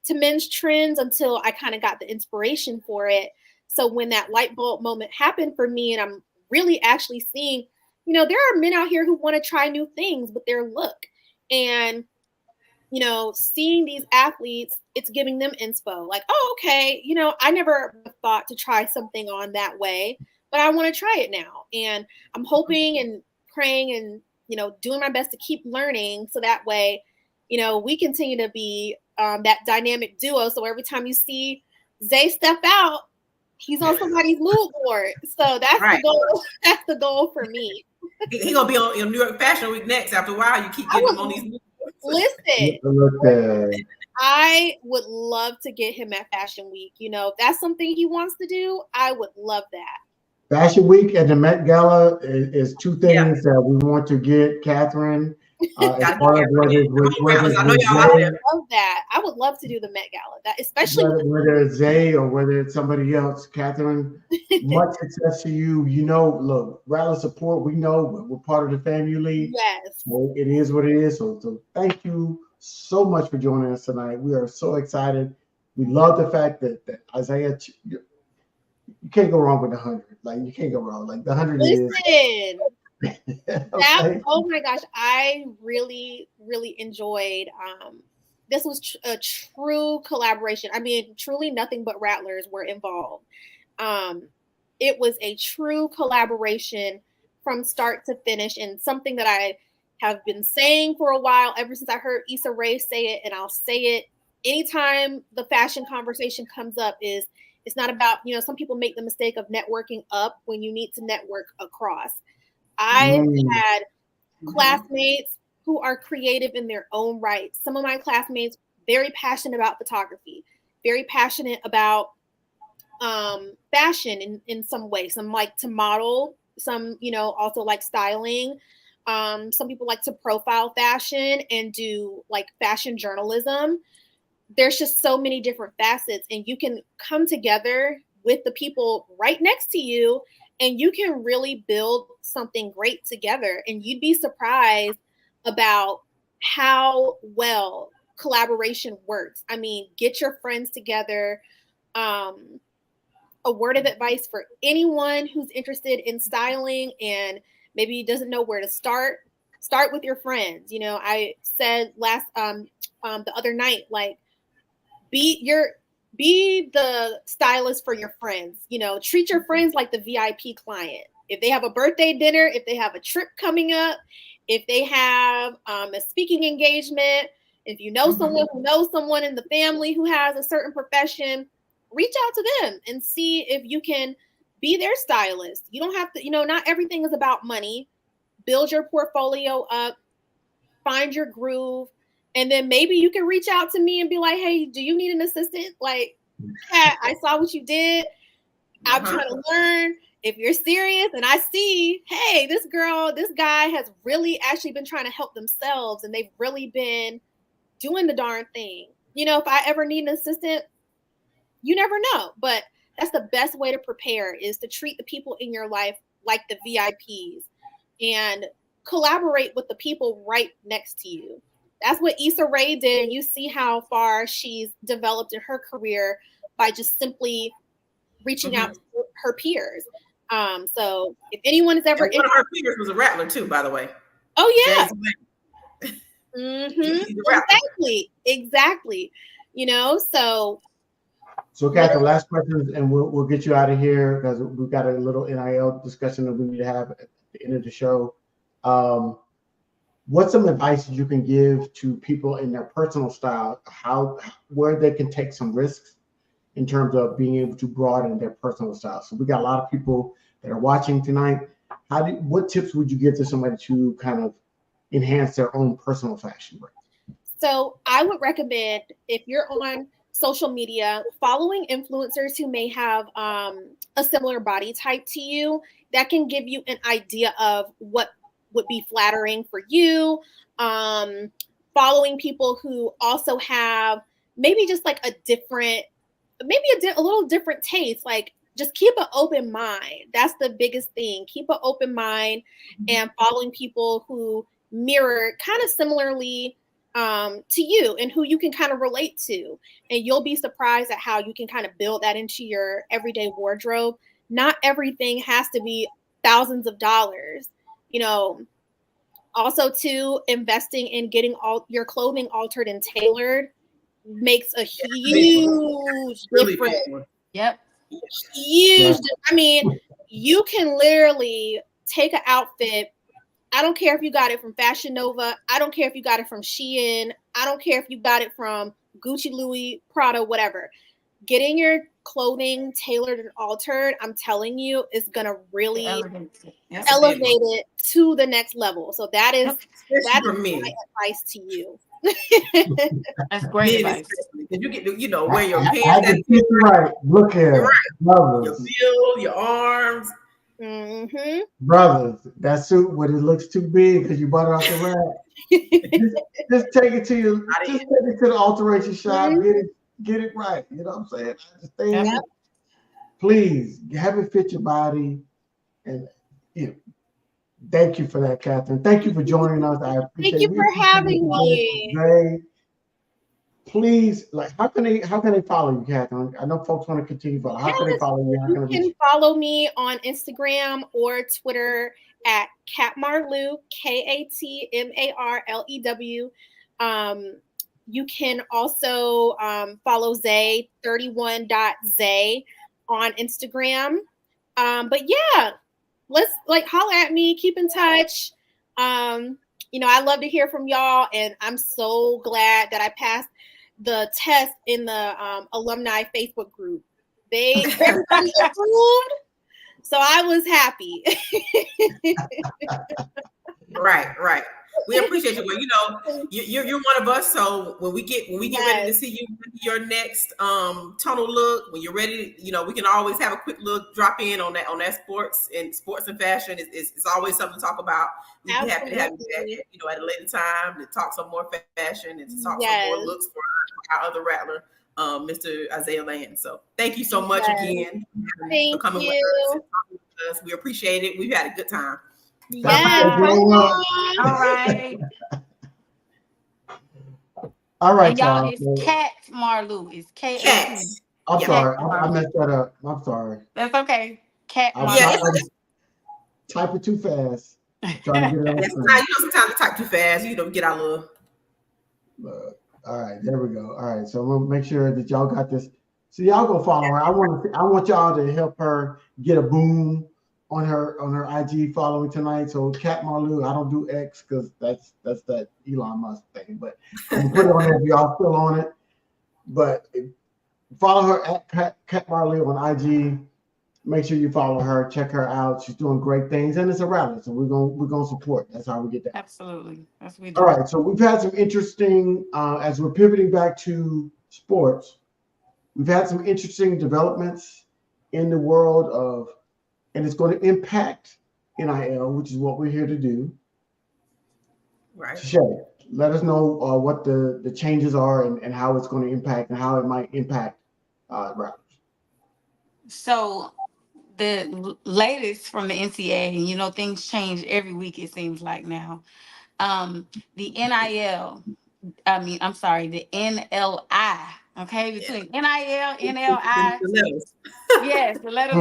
to men's trends until I kind of got the inspiration for it. So when that light bulb moment happened for me, and I'm really actually seeing, you know, there are men out here who want to try new things with their look. And, you know, seeing these athletes, it's giving them inspo. Like, oh, okay, you know, I never thought to try something on that way, but I want to try it now. And I'm hoping and praying and, you know, doing my best to keep learning, so that way, you know, we continue to be that dynamic duo. So every time you see Zay step out, he's on somebody's mood board. So that's the goal. That's the goal for me. He's gonna be on New York Fashion Week next. After a while, you keep getting him on these mood boards. Listen, I would love to get him at Fashion Week. You know, if that's something he wants to do, I would love that. Fashion Week and the Met Gala is two things that we want to get Catherine as part of whether I love that. I would love to do the Met Gala. That, especially whether it's Zay or whether it's somebody else. Catherine, much success to you. You know, look, Rattler support. We know we're part of the family. Yes. So it is what it is. So thank you so much for joining us tonight. We are so excited. We love the fact that Isaiah, you can't go wrong with the 100. Like, you can't go wrong. Like, the 100 is. Okay. Oh my gosh, I really enjoyed. This was a true collaboration. I mean, truly nothing but Rattlers were involved. It was a true collaboration from start to finish, and something that I have been saying for a while, ever since I heard Issa Rae say it, and I'll say it anytime the fashion conversation comes up, is It's not about, some people make the mistake of networking up when you need to network across. I've had classmates who are creative in their own right. Some of my classmates, very passionate about photography, very passionate about fashion in some way. Some like to model, some, also like styling. Some people like to profile fashion and do like fashion journalism. There's just so many different facets, and you can come together with the people right next to you and you can really build something great together. And you'd be surprised about how well collaboration works. I mean, get your friends together. A word of advice for anyone who's interested in styling and maybe doesn't know where to start with your friends. I said last the other night, like, be the stylist for your friends. Treat your friends like the VIP client. If they have a birthday dinner, if they have a trip coming up, if they have a speaking engagement, if you know someone who knows someone in the family who has a certain profession, reach out to them and see if you can be their stylist. You don't have to, not everything is about money. Build your portfolio up, find your groove, and then maybe you can reach out to me and be like, hey, do you need an assistant? Like, Kat, I saw what you did. I'm trying to learn. If you're serious and I see, hey, this guy has really actually been trying to help themselves and they've really been doing the darn thing. If I ever need an assistant, you never know. But that's the best way to prepare, is to treat the people in your life like the VIPs and collaborate with the people right next to you. That's what Issa Rae did. And you see how far she's developed in her career by just simply reaching out to her peers. So if anyone is ever... one of her peers was a rattler too, by the way. Oh, yeah. Exactly. So, Catherine, last question, and we'll get you out of here because we've got a little NIL discussion that we need to have at the end of the show. What's some advice you can give to people in their personal style, where they can take some risks in terms of being able to broaden their personal style? So we got a lot of people that are watching tonight. What tips would you give to somebody to kind of enhance their own personal fashion brand? So I would recommend, if you're on social media, following influencers who may have a similar body type to you. That can give you an idea of what would be flattering for you. Following people who also have maybe just like a little different taste. Like, just keep an open mind. That's the biggest thing. Keep an open mind, and following people who mirror kind of similarly to you and who you can kind of relate to. And you'll be surprised at how you can kind of build that into your everyday wardrobe. Not everything has to be thousands of dollars. Also too, investing in getting all your clothing altered and tailored makes a huge difference. Yep. Huge. I mean, you can literally take an outfit. I don't care if you got it from Fashion Nova. I don't care if you got it from Shein. I don't care if you got it from Gucci, Louis, Prada, whatever. Getting your clothing tailored and altered, I'm telling you, is going to really elevate it to the next level. So that is my advice to you. That's great advice. You get to, wear your pants. Right. Look here. Right. Your build, your arms. Brothers, that suit, when it looks too big because you bought it off the rack, just take it to the alteration shop, get it right. You know what I'm saying? Please have it fit your body, and thank you for that, Catherine. Thank you for joining us. I appreciate Thank you for having me. Please, how can they follow you, Catherine? I know folks want to continue, but how can they follow you? You can follow me on Instagram or Twitter at Katmarlew, KATMARLEW. You can also follow Zay31.Zay on Instagram. But yeah, let's holler at me, keep in touch. I love to hear from y'all, and I'm so glad that I passed the test in the alumni Facebook group. Everybody approved, so I was happy. Right. We appreciate you. Well, you're one of us. So when we get ready to see you your next tunnel look, when you're ready, we can always have a quick look, drop in on that sports and fashion. It's always something to talk about. We'd be happy to have you back, at a later time to talk some more fashion and to talk some more looks for our other Rattler, Mr. Isaiah Land. So thank you so much again for coming with us and talking with us. We appreciate it. We've had a good time. Yes. All right. All right, and y'all. y'all. It's Cat Marlou. It's Kat. I'm sorry. I messed that up. I'm sorry. That's okay. Cat Marlou. I type it too fast. Trying to get it on screen. Sometimes we type too fast. Get our little. All right, there we go. All right, so we'll make sure that y'all got this. So y'all go follow her. I want y'all to help her get a boom on her IG following tonight. So Cat Marlou, I don't do X because that's that Elon Musk thing, but I'm gonna put it on there if y'all still on it. But follow her at Cat Marlou on IG. Make sure you follow her, check her out. She's doing great things, and it's a rally, so we're gonna support. That's how we get that. Absolutely, that's what we do. All right, so we've had some interesting as we're pivoting back to sports. We've had some interesting developments in the world of. And it's going to impact NIL, which is what we're here to do. Right. Shay, let us know what the changes are and how it's going to impact and how it might impact rappers. So the latest from the NCAA, and things change every week, it seems like now. The NIL, the NLI, okay, between NIL, NLI. Yes, the letter,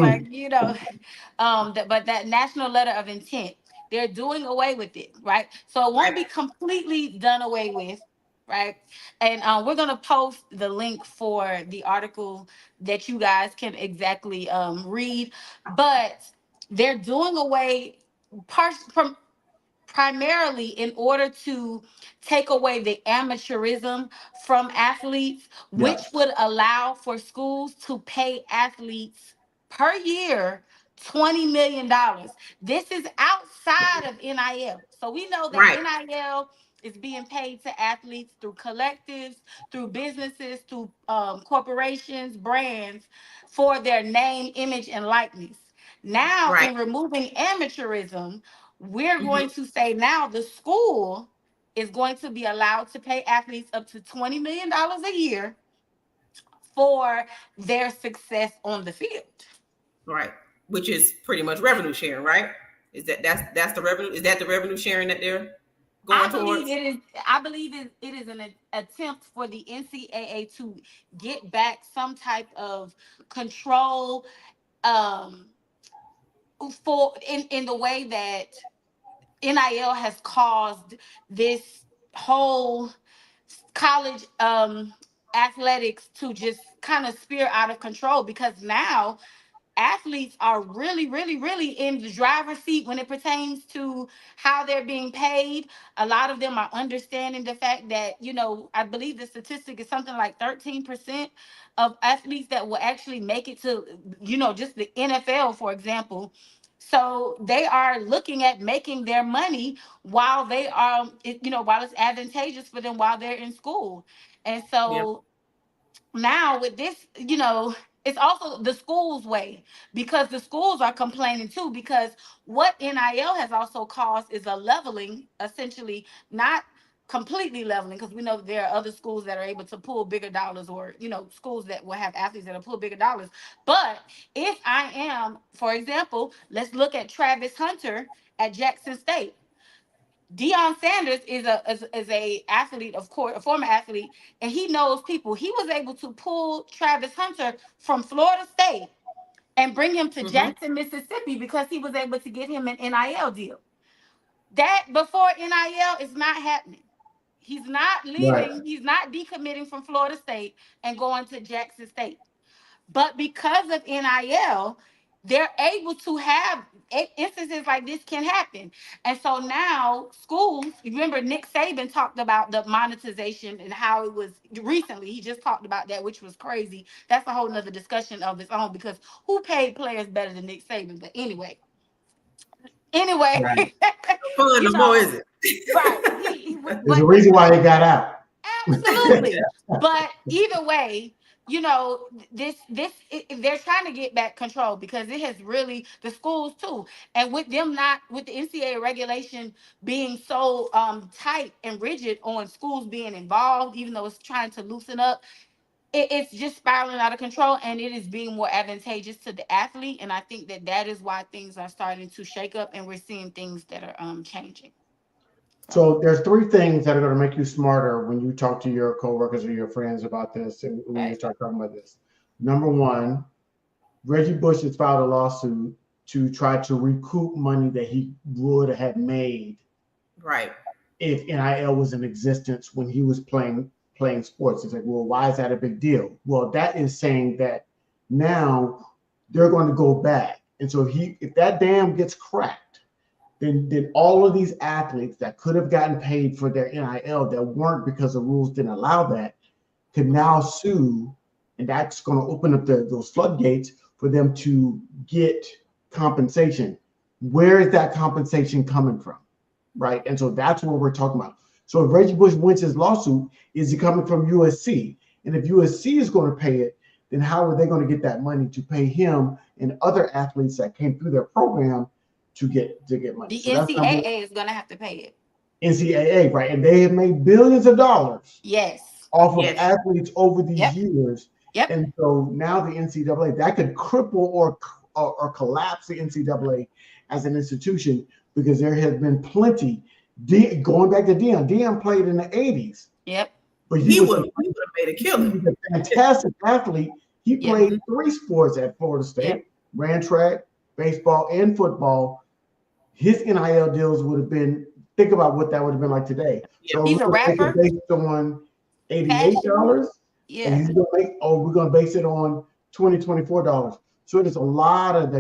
but that national letter of intent, they're doing away with it, right? So it won't be completely done away with, right? And we're gonna post the link for the article that you guys can exactly read, but they're doing away from primarily in order to take away the amateurism from athletes, which would allow for schools to pay athletes per year $20 million. This is outside of NIL. So we know that NIL is being paid to athletes through collectives, through businesses, through corporations, brands for their name, image, and likeness. Now, in removing amateurism, we're going to say now the school is going to be allowed to pay athletes up to $20 million a year for their success on the field. Right. Which is pretty much revenue sharing, right? That's the revenue? Is that the revenue sharing that they're going towards? I believe it is an attempt for the NCAA to get back some type of control for in the way that NIL has caused this whole college athletics to just kind of spear out of control, because now athletes are really, really, really in the driver's seat when it pertains to how they're being paid. A lot of them are understanding the fact that, I believe the statistic is something like 13% of athletes that will actually make it to, just the NFL, for example. So they are looking at making their money while they are, while it's advantageous for them while they're in school. And so now with this, it's also the school's way, because the schools are complaining too, because what NIL has also caused is a leveling, essentially, not completely leveling, because we know there are other schools that are able to pull bigger dollars, or schools that will have athletes that will pull bigger dollars. But if I am, for example, let's look at Travis Hunter at Jackson State. Deion Sanders is a athlete, of course, a former athlete, and he knows people. He was able to pull Travis Hunter from Florida State and bring him to Jackson, Mississippi, because he was able to get him an NIL deal. That before NIL is not happening. He's not leaving. He's not decommitting from Florida State and going to Jackson State. But because of NIL, they're able to have instances like this can happen. And so now schools, remember Nick Saban talked about the monetization and how it was recently. He just talked about that, which was crazy. That's a whole nother discussion of its own, because who paid players better than Nick Saban? But anyway, Right. Fun you no more, know, is it? right. There's a reason why he got out. Absolutely. But either way, you know, they're trying to get back control, because it has really, the schools too, and with them not, with the NCAA regulation being so tight and rigid on schools being involved, even though it's trying to loosen up, it's just spiraling out of control, and it is being more advantageous to the athlete. And I think that is why things are starting to shake up, and we're seeing things that are changing. So there's three things that are going to make you smarter when you talk to your coworkers or your friends about this, and when you start talking about this. Number one, Reggie Bush has filed a lawsuit to try to recoup money that he would have made, right, if NIL was in existence when he was playing sports. It's like, well, why is that a big deal? Well, that is saying that now they're going to go back, and so if that dam gets cracked, then all of these athletes that could have gotten paid for their NIL that weren't, because the rules didn't allow that, could now sue, and that's going to open up those floodgates for them to get compensation. Where is that compensation coming from, right? And so that's what we're talking about. So if Reggie Bush wins his lawsuit, is it coming from USC? And if USC is going to pay it, then how are they going to get that money to pay him and other athletes that came through their program to get money? The So that's NCAA is going to have to pay it. NCAA, right? And they have made billions of dollars. Yes. Off of athletes over these Yep. years. Yep. And so now the NCAA, that could cripple or collapse the NCAA as an institution, because there has been plenty. Going back to Deion played in the 80s. Yep. But he would have made a killing. He was a fantastic athlete. He played 3 sports at Florida State, ran track, baseball, and football. His NIL deals would have been, think about what that would have been like today. So he's a rapper. Based on $88. Yeah. And we're going to base it on $24. So there's a lot of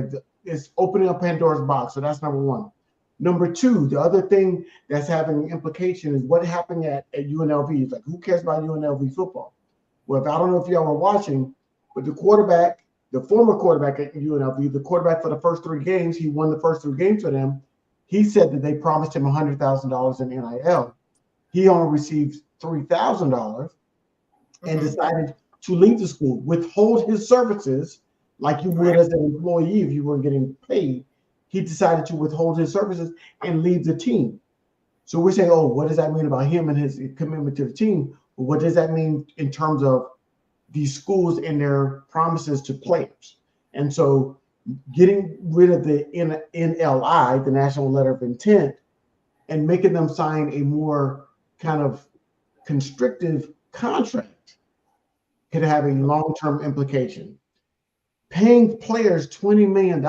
it's opening up Pandora's box. So that's number one. Number two, the other thing that's having an implication is what happened at UNLV. It's like, who cares about UNLV football? Well, I don't know if y'all were watching, but the former quarterback at UNLV, the quarterback for the first 3 games, he won the first 3 games for them. He said that they promised him $100,000 in NIL. He only received $3,000 and decided to leave the school, withhold his services like you would as an employee if you weren't getting paid. He decided to withhold his services and leave the team. So we're saying, oh, what does that mean about him and his commitment to the team? But what does that mean in terms of these schools and their promises to players? And so getting rid of the NLI, the National Letter of Intent, and making them sign a more kind of constrictive contract could have a long-term implication. Paying players $20 million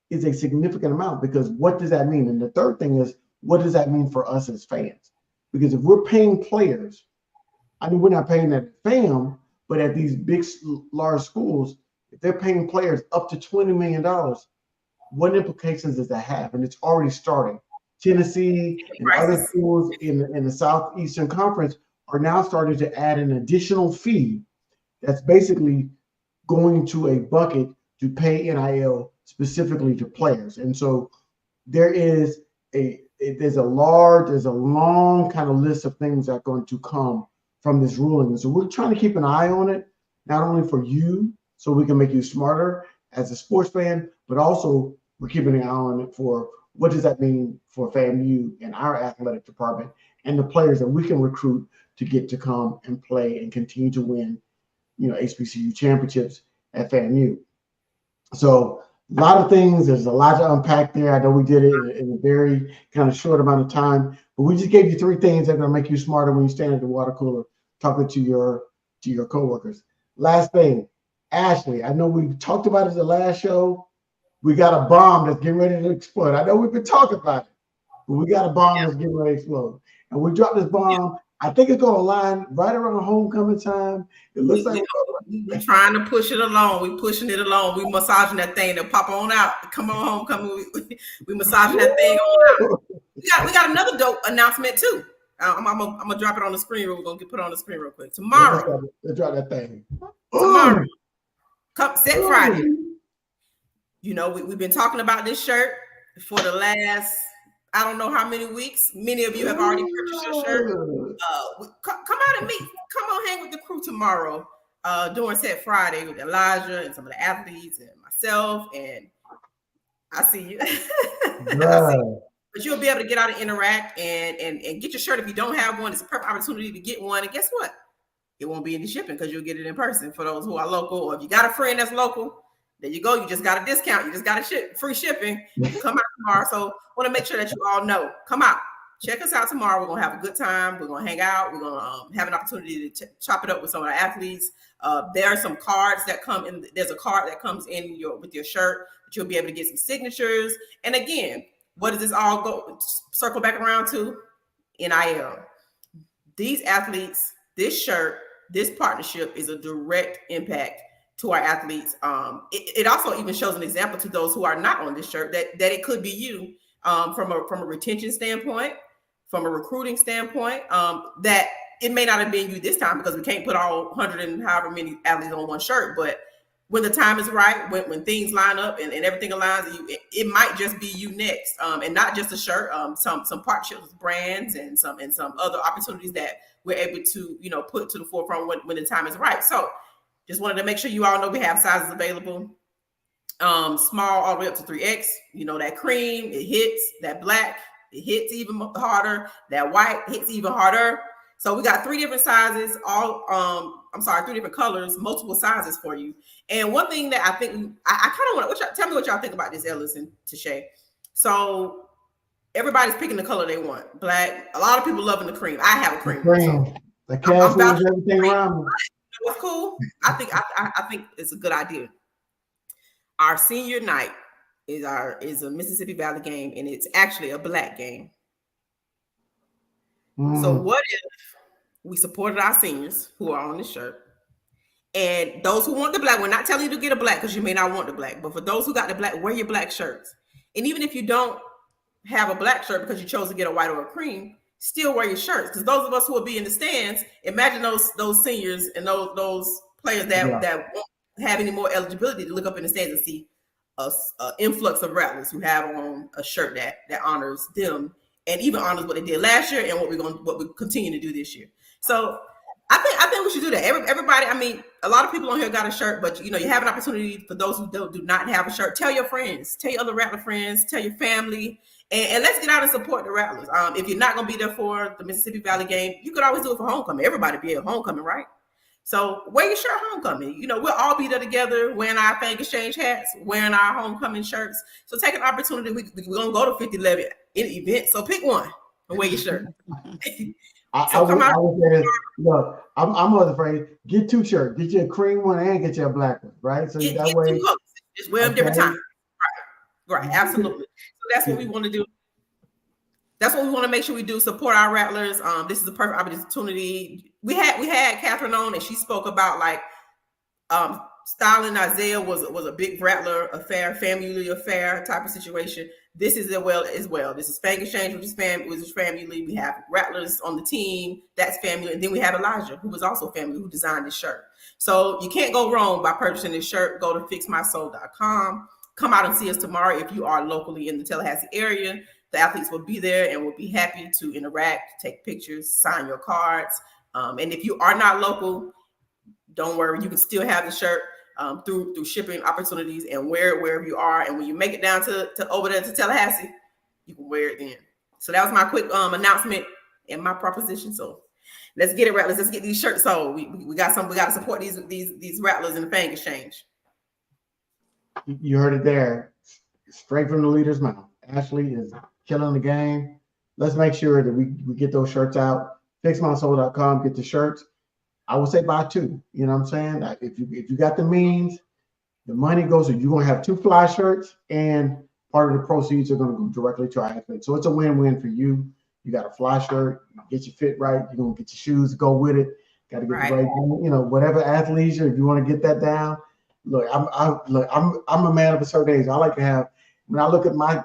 is a significant amount, because what does that mean? And the third thing is, what does that mean for us as fans? Because if we're paying players, I mean, we're not paying at FAM, but at these big, large schools, if they're paying players up to $20 million, what implications does that have? And it's already starting. Tennessee and other schools in the Southeastern Conference are now starting to add an additional fee that's basically going to a bucket to pay NIL specifically to players. And so there's a long kind of list of things that are going to come from this ruling. And so we're trying to keep an eye on it, not only for you, so we can make you smarter as a sports fan, but also we're keeping an eye on it for what does that mean for FAMU and our athletic department and the players that we can recruit to get to come and play and continue to win, HBCU championships at FAMU. So a lot of things, there's a lot to unpack there. I know we did it in a very kind of short amount of time, but we just gave you 3 things that are going to make you smarter when you stand at the water cooler talking to your coworkers. Last thing, Ashley, I know we talked about it the last show. We got a bomb that's getting ready to explode. I know we've been talking about it, but we got a bomb that's getting ready to explode. And we dropped this bomb. I think it's going to line right around homecoming time. It looks like We're trying to push it along. We pushing it along. We massaging that thing to pop on out. Come on home. We massaging that thing on out. We got another dope announcement too. I'm gonna drop it on the screen. We're gonna put it on the screen real quick. Tomorrow. Let's drop that thing. Tomorrow. Come set Friday. You know, we've been talking about this shirt for the last, I don't know how many weeks. Many of you have already purchased your shirt. Come out and meet. Come on, hang with the crew tomorrow during Set Friday with Elijah and some of the athletes and myself. And I see you. But you'll be able to get out and interact and get your shirt. If you don't have one, it's a perfect opportunity to get one. And guess what? It won't be in the shipping because you'll get it in person for those who are local. Or if you got a friend that's local, there you go. You just got a discount. You just got a free shipping. You come out tomorrow. So want to make sure that you all know. Come out. Check us out tomorrow. We're going to have a good time. We're going to hang out. We're going to have an opportunity to chop it up with some of our athletes. There are some cards that come in. There's a card that comes in with your shirt that you'll be able to get some signatures. And again, what does this all circle back around to? NIL. These athletes, this shirt, this partnership is a direct impact to our athletes. It also even shows an example to those who are not on this shirt that it could be you from a retention standpoint, from a recruiting standpoint, that it may not have been you this time because we can't put all 100 and however many athletes on one shirt. But when the time is right, when things line up and everything aligns, it might just be you next. And not just a shirt, some partnerships with brands and some other opportunities that we're able to, put to the forefront when the time is right. So just wanted to make sure you all know we have sizes available. Small all the way up to 3X. That cream, it hits. That black, it hits even harder. That white hits even harder. So we got 3 different sizes, 3 different colors, multiple sizes for you. And one thing that I think, I kind of want to, tell me what y'all think about this, Ellis and Tashay. So everybody's picking the color they want. Black, a lot of people loving the cream. I have a cream. So the cash moves everything around me. What's cool? I think it's a good idea. Our senior night is a Mississippi Valley game, and it's actually a black game. So what if we supported our seniors who are on this shirt, and those who want the black, we're not telling you to get a black because you may not want the black, but for those who got the black, wear your black shirts. And even if you don't have a black shirt because you chose to get a white or a cream, still wear your shirts, because those of us who will be in the stands, imagine those seniors and those players that won't have any more eligibility to look up in the stands and see a influx of Rattlers who have on a shirt that honors them and even honors what they did last year and what we continue to do this year. So I think we should do that. Everybody, I mean, a lot of people on here got a shirt, but you have an opportunity for those who do not have a shirt. Tell your friends, tell your other Rattler friends, tell your family. And let's get out and support the Rattlers. If you're not going to be there for the Mississippi Valley game, you could always do it for homecoming. Everybody be at homecoming, right? So wear your shirt homecoming. We'll all be there together wearing our Fang Exchange hats, wearing our homecoming shirts. So take an opportunity. We're going to go to 5011 in an event. So pick one and wear your shirt. Look, I'm more afraid. Get 2 shirts. Get you a cream one and get you a black one, right? So that way, just wear them different times. Right, absolutely. So that's what we want to do. That's what we want to make sure we do. Support our Rattlers. This is a perfect opportunity. We had Catherine on, and she spoke about styling Isaiah was a big Rattler affair, family affair type of situation. This is as well. This is Fang Exchange, which is family. We have Rattlers on the team. That's family. And then we have Elijah, who was also family, who designed this shirt. So you can't go wrong by purchasing this shirt. Go to fixmysoul.com. Come out and see us tomorrow if you are locally in the Tallahassee area. The athletes will be there and will be happy to interact, take pictures, sign your cards. And if you are not local, don't worry. You can still have the shirt through shipping opportunities and wear it wherever you are. And when you make it down to over there to Tallahassee, you can wear it then. So that was my quick announcement and my proposition. So let's get it, Rattlers. Let's get these shirts sold. We got to support these Rattlers in the Fang Exchange. You heard it there, straight from the leader's mouth. Ashley is killing the game. Let's make sure that we get those shirts out. Fixmysoul.com, get the shirts. I would say buy 2. You know what I'm saying? If you got the means, the money goes. You're gonna have 2 fly shirts, and part of the proceeds are gonna go directly to our athletes. So it's a win-win for you. You got a fly shirt, you get your fit right. You're gonna get your shoes, go with it. Got to get the right, whatever athleisure. If you want to get that down, look, I'm a man of a certain age. I like to have, when I look at my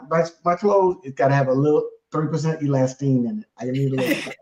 clothes, it's got to have a little 3% elastine in it. I need a little.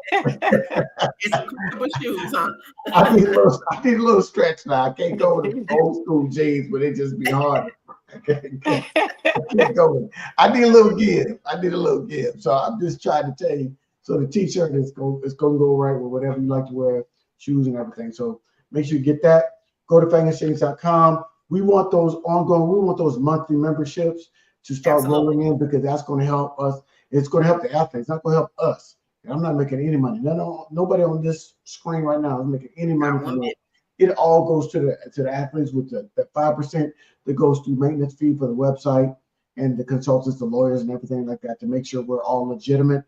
It's comfortable shoes, huh? I need a little stretch now. I can't go with old school jeans, but it just be hard. I can't go with it. I need a little give. So I'm just trying to tell you. So the t-shirt is going to go right with whatever you like to wear, shoes and everything. So make sure you get that. Go to fangexchange.com. We want those ongoing. We want those monthly memberships to start rolling in, because that's going to help us. It's going to help the athletes. It's not going to help us. And I'm not making any money. Nobody on this screen right now is making any money from it. It all goes to the athletes, with the 5% that goes through maintenance fee for the website and the consultants, the lawyers, and everything like that, to make sure we're all legitimate.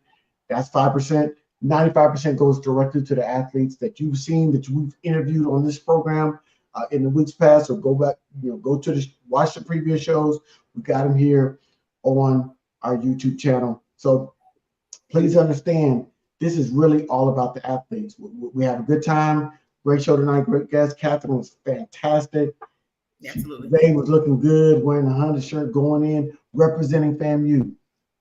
That's 5%. 95% goes directly to the athletes that you've seen, that we've interviewed on this program in the weeks past. Or go back, watch the previous shows. We got them here on our YouTube channel. So please understand, this is really all about the athletes. We have a good time. Great show tonight. Great guest. Catherine was fantastic. Absolutely. Zay was looking good, wearing a Honda shirt, going in, representing FAMU.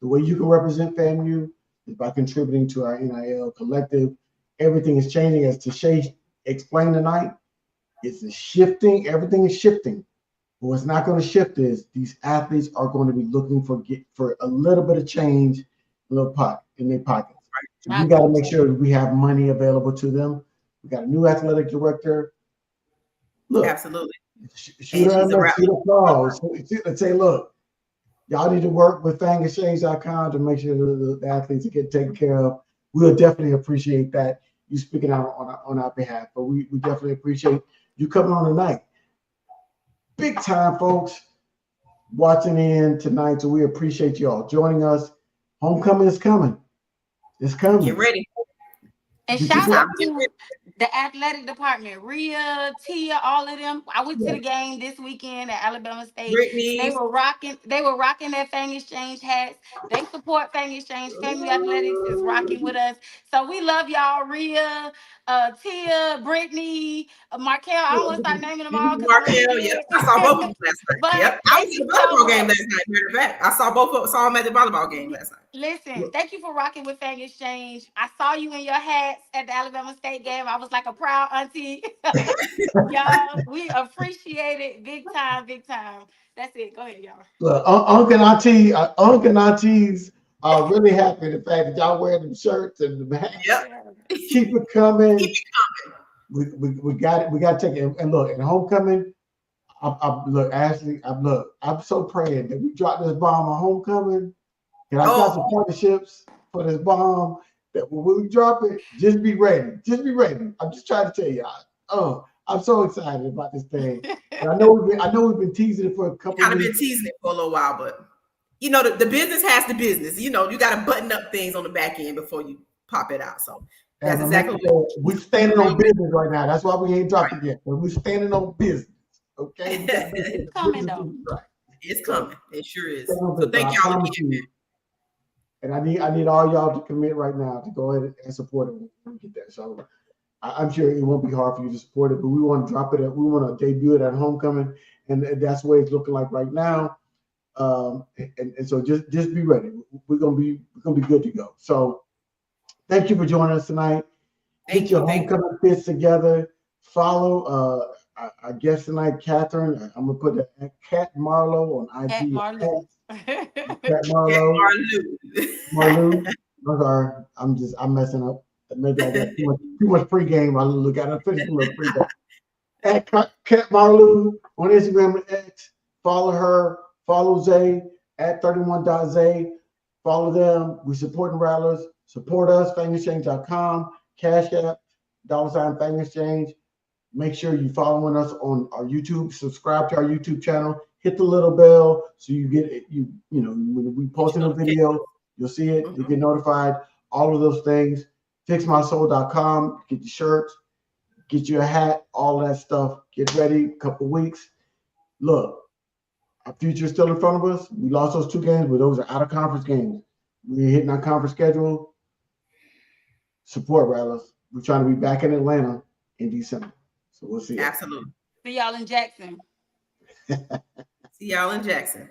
The way you can represent FAMU is by contributing to our NIL collective. Everything is changing, as Tashay explained tonight. It's shifting. Everything is shifting. But what's not going to shift is these athletes are going to be looking for a little bit of change, a little pot in their pockets. So we got to make sure we have money available to them. We got a new athletic director. Look, absolutely. Shoot applause. Let's say, look, y'all need to work with fangexchange.com to make sure the athletes get taken care of. We'll definitely appreciate that, you speaking out on our behalf. But we definitely appreciate you coming on tonight. Big time, folks, watching in tonight. So we appreciate you all joining us. Homecoming is coming. It's coming. Get ready. And shout out to the athletic department, Rhea, Tia, all of them. I went to the game this weekend at Alabama State. Brittany. They were rocking their Fang Exchange hats. They support Fang Exchange. FAMU Athletics is rocking with us. So we love y'all, Rhea, Tia, Brittany, Markel. I don't want to start naming them all. Markel, yeah. I saw both of them last night. But yep. I was at the volleyball game last night. Matter of fact, I saw them at the volleyball game last night. Listen, thank you for rocking with Fang Exchange. I saw you in your hats at the Alabama State game. I was like a proud auntie. Y'all, we appreciate it big time, big time. That's it. Go ahead, y'all. Look, Uncle and Aunties are really happy the fact that y'all wearing them shirts and the hats. Yep. Keep it coming. Keep it coming. We got it. We got to take it. And look, in homecoming, look, Ashley, I'm so praying that we drop this bomb on homecoming. And I got some partnerships for this bomb that when we drop it, just be ready. Just be ready. I'm just trying to tell y'all. I'm so excited about this thing. And I know we've been teasing it for a couple. Kind of been teasing it for a little while, but the business has the business. You got to button up things on the back end before you pop it out. So that's exactly what we're standing on business right now. That's why we ain't dropping it yet. But we're standing on business. Okay. It's coming though. It's coming. It sure is. So thank y'all again. And I need all y'all to commit right now to go ahead and support it when we get that. So I'm sure it won't be hard for you to support it, but we want to drop it. We want to debut it at homecoming, and that's what it's looking like right now. And so just be ready. We're gonna be good to go. So thank you for joining us tonight. Get your homecoming fits together. Follow our guest tonight, Catherine. I'm gonna put the Cat Marlowe on IG. Cat Marlowe. Cat Marlowe. Marlowe. I'm sorry. I'm messing up. Maybe I got too much pregame. I look at it. Finish my pregame. At Cat Marlowe on Instagram and X. Follow her. Follow Zay at 31.Zay. Follow them. We supporting Rattlers. Support us. FangExchange.com. Cash App. $ Fang Exchange. Make sure you're following us on our YouTube. Subscribe to our YouTube channel. Hit the little bell so you get it. When we post a video, you'll see it. You'll get notified. All of those things. FixMySoul.com. Get your shirts. Get you a hat. All that stuff. Get ready. A couple weeks. Look, our future is still in front of us. We lost those 2 games, but those are out of conference games. We're hitting our conference schedule. Support Rattlers. We're trying to be back in Atlanta in December. So we'll see. Absolutely. See y'all in Jackson. See y'all in Jackson.